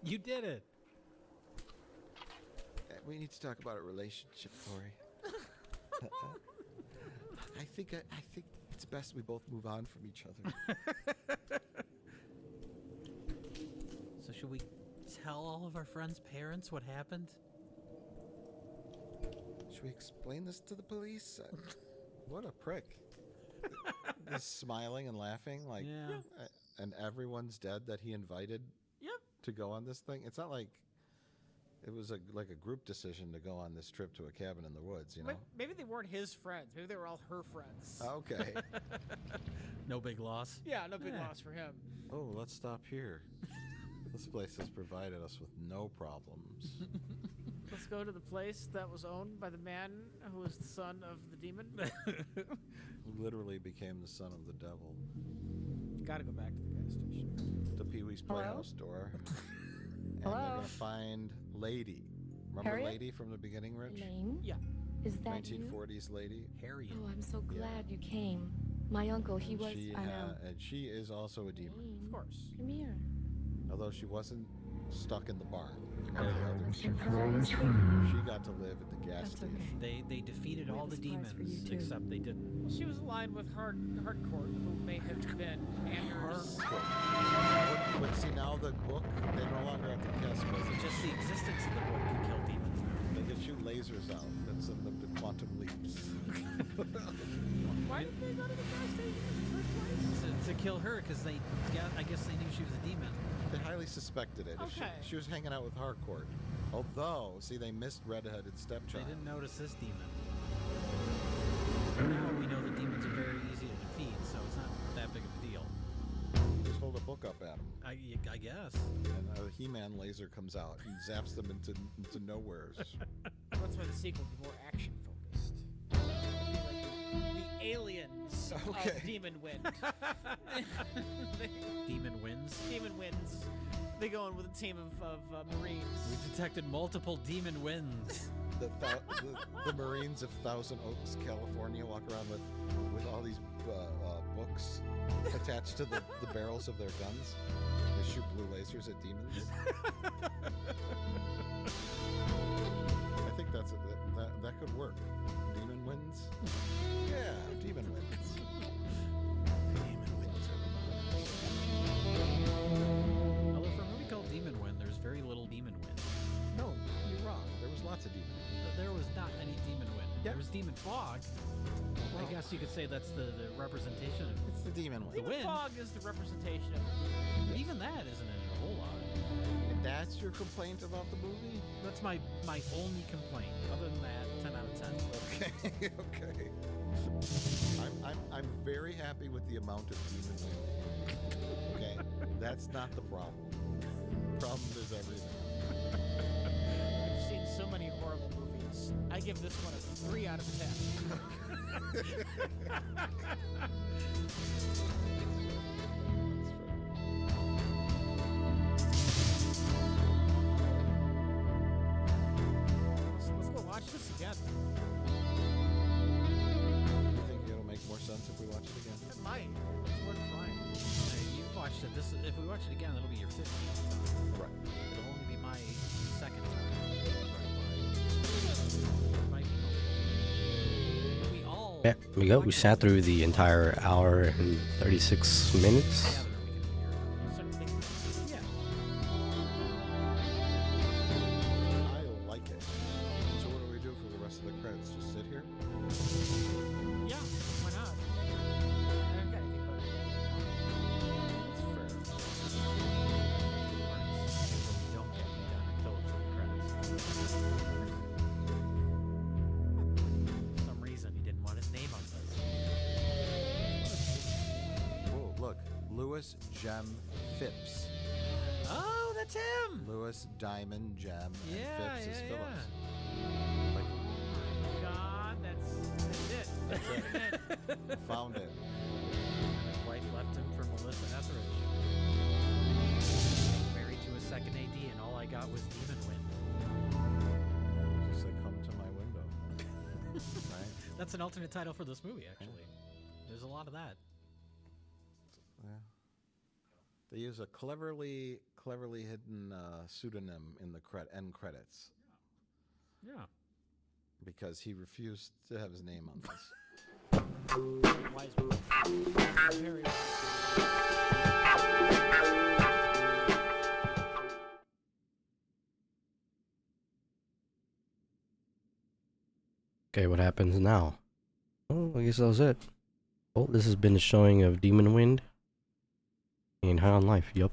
You did it. We need to talk about a relationship, Corey. I think it's best we both move on from each other. So should we tell all of our friends' parents what happened? Should we explain this to the police? What a prick. He's smiling and laughing like, and everyone's dead that he invited to go on this thing. It's not like it was like a group decision to go on this trip to a cabin in the woods, you know? Maybe they weren't his friends. Maybe they were all her friends. Okay. No big loss. Yeah, no big loss for him. Oh, let's stop here. This place has provided us with no problems. Let's go to the place that was owned by the man who was the son of the demon. Who literally became the son of the devil. Gotta go back to the gas station. The Pee-wee's Playhouse door. And they're gonna find Lady. Remember Harriet? Lady from the beginning, Rich? Elaine? Yeah. Is that you? 1940s Lady. Harriet. Oh, I'm so glad you came. My uncle, he was. I know. And she is also a demon. Elaine, Of course. Come here. Although she wasn't stuck in the barn. Like the others. She got to live at the gas station. They defeated all the demons, except they didn't. Well, she was aligned with Hardcore, who may have been Anders. But see, now the book, they no longer have to cast spells. Just the existence of the book can kill demons now. They can shoot lasers out that send them to quantum leaps. Why did they go to the gas station in the first place? To kill her, because I guess they knew she was a demon. They highly suspected it. If Okay. she was hanging out with Harcourt. Although, see, they missed Red-Headed Stepchild. They didn't notice this demon. Now we know the demons are very easy to defeat, so it's not that big of a deal. Just hold a book up at them. I guess. And a He-Man laser comes out and zaps them into nowheres. That's why the sequel would be more action focused. Like the aliens of Demon Wind. Demon wins? Demon Winds. They go in with a team of Marines. We detected multiple demon wins. The Marines of Thousand Oaks, California, walk around with all these books attached to the barrels of their guns. They shoot blue lasers at demons. What's a demon? There was not any demon wind. Yeah. There was demon fog. Well, I guess you could say that's the representation of it's the demon wind. the wind. Fog is the representation of But even that isn't in a whole lot. And that's your complaint about the movie? That's my only complaint. Other than that, 10 out of 10. Okay, okay. I'm very happy with the amount of demon wind. Okay, that's not the problem. The problem is everything. I've seen so many horrible movies. I give this one a 3 out of 10. Let's go watch this again. You think it'll make more sense if we watch it again? It might. It's worth trying. You've watched it. If we watch it again, it'll be your 15th time. Right. It'll only be my second time. Yeah, we go. We sat through the entire hour and 36 minutes. Yeah. I like it. So what do we do for the rest of the credits? Just sit here? Yeah, why not? I don't got anything better to do. That's fair. Don't get me done until it's in the credits. For some reason, he didn't want his name on this. Whoa, look. Lewis Gem Phipps. Oh, that's him! Lewis Diamond Gem and Phipps is Phillips. Like, God, that's it. that's it. Found it. His wife left him for Melissa Etheridge. He's married to a second AD, and all I got was demon wind. She said, come to my window. Right? That's an alternate title for this movie, actually. There's a lot of that. Yeah. They use a cleverly hidden pseudonym in the end credits Yeah. because he refused to have his name on this. Wise move. Very wise. Okay, what happens now? Oh, I guess that was it. Well, this has been a showing of Demon Wind and High on Life. Yup.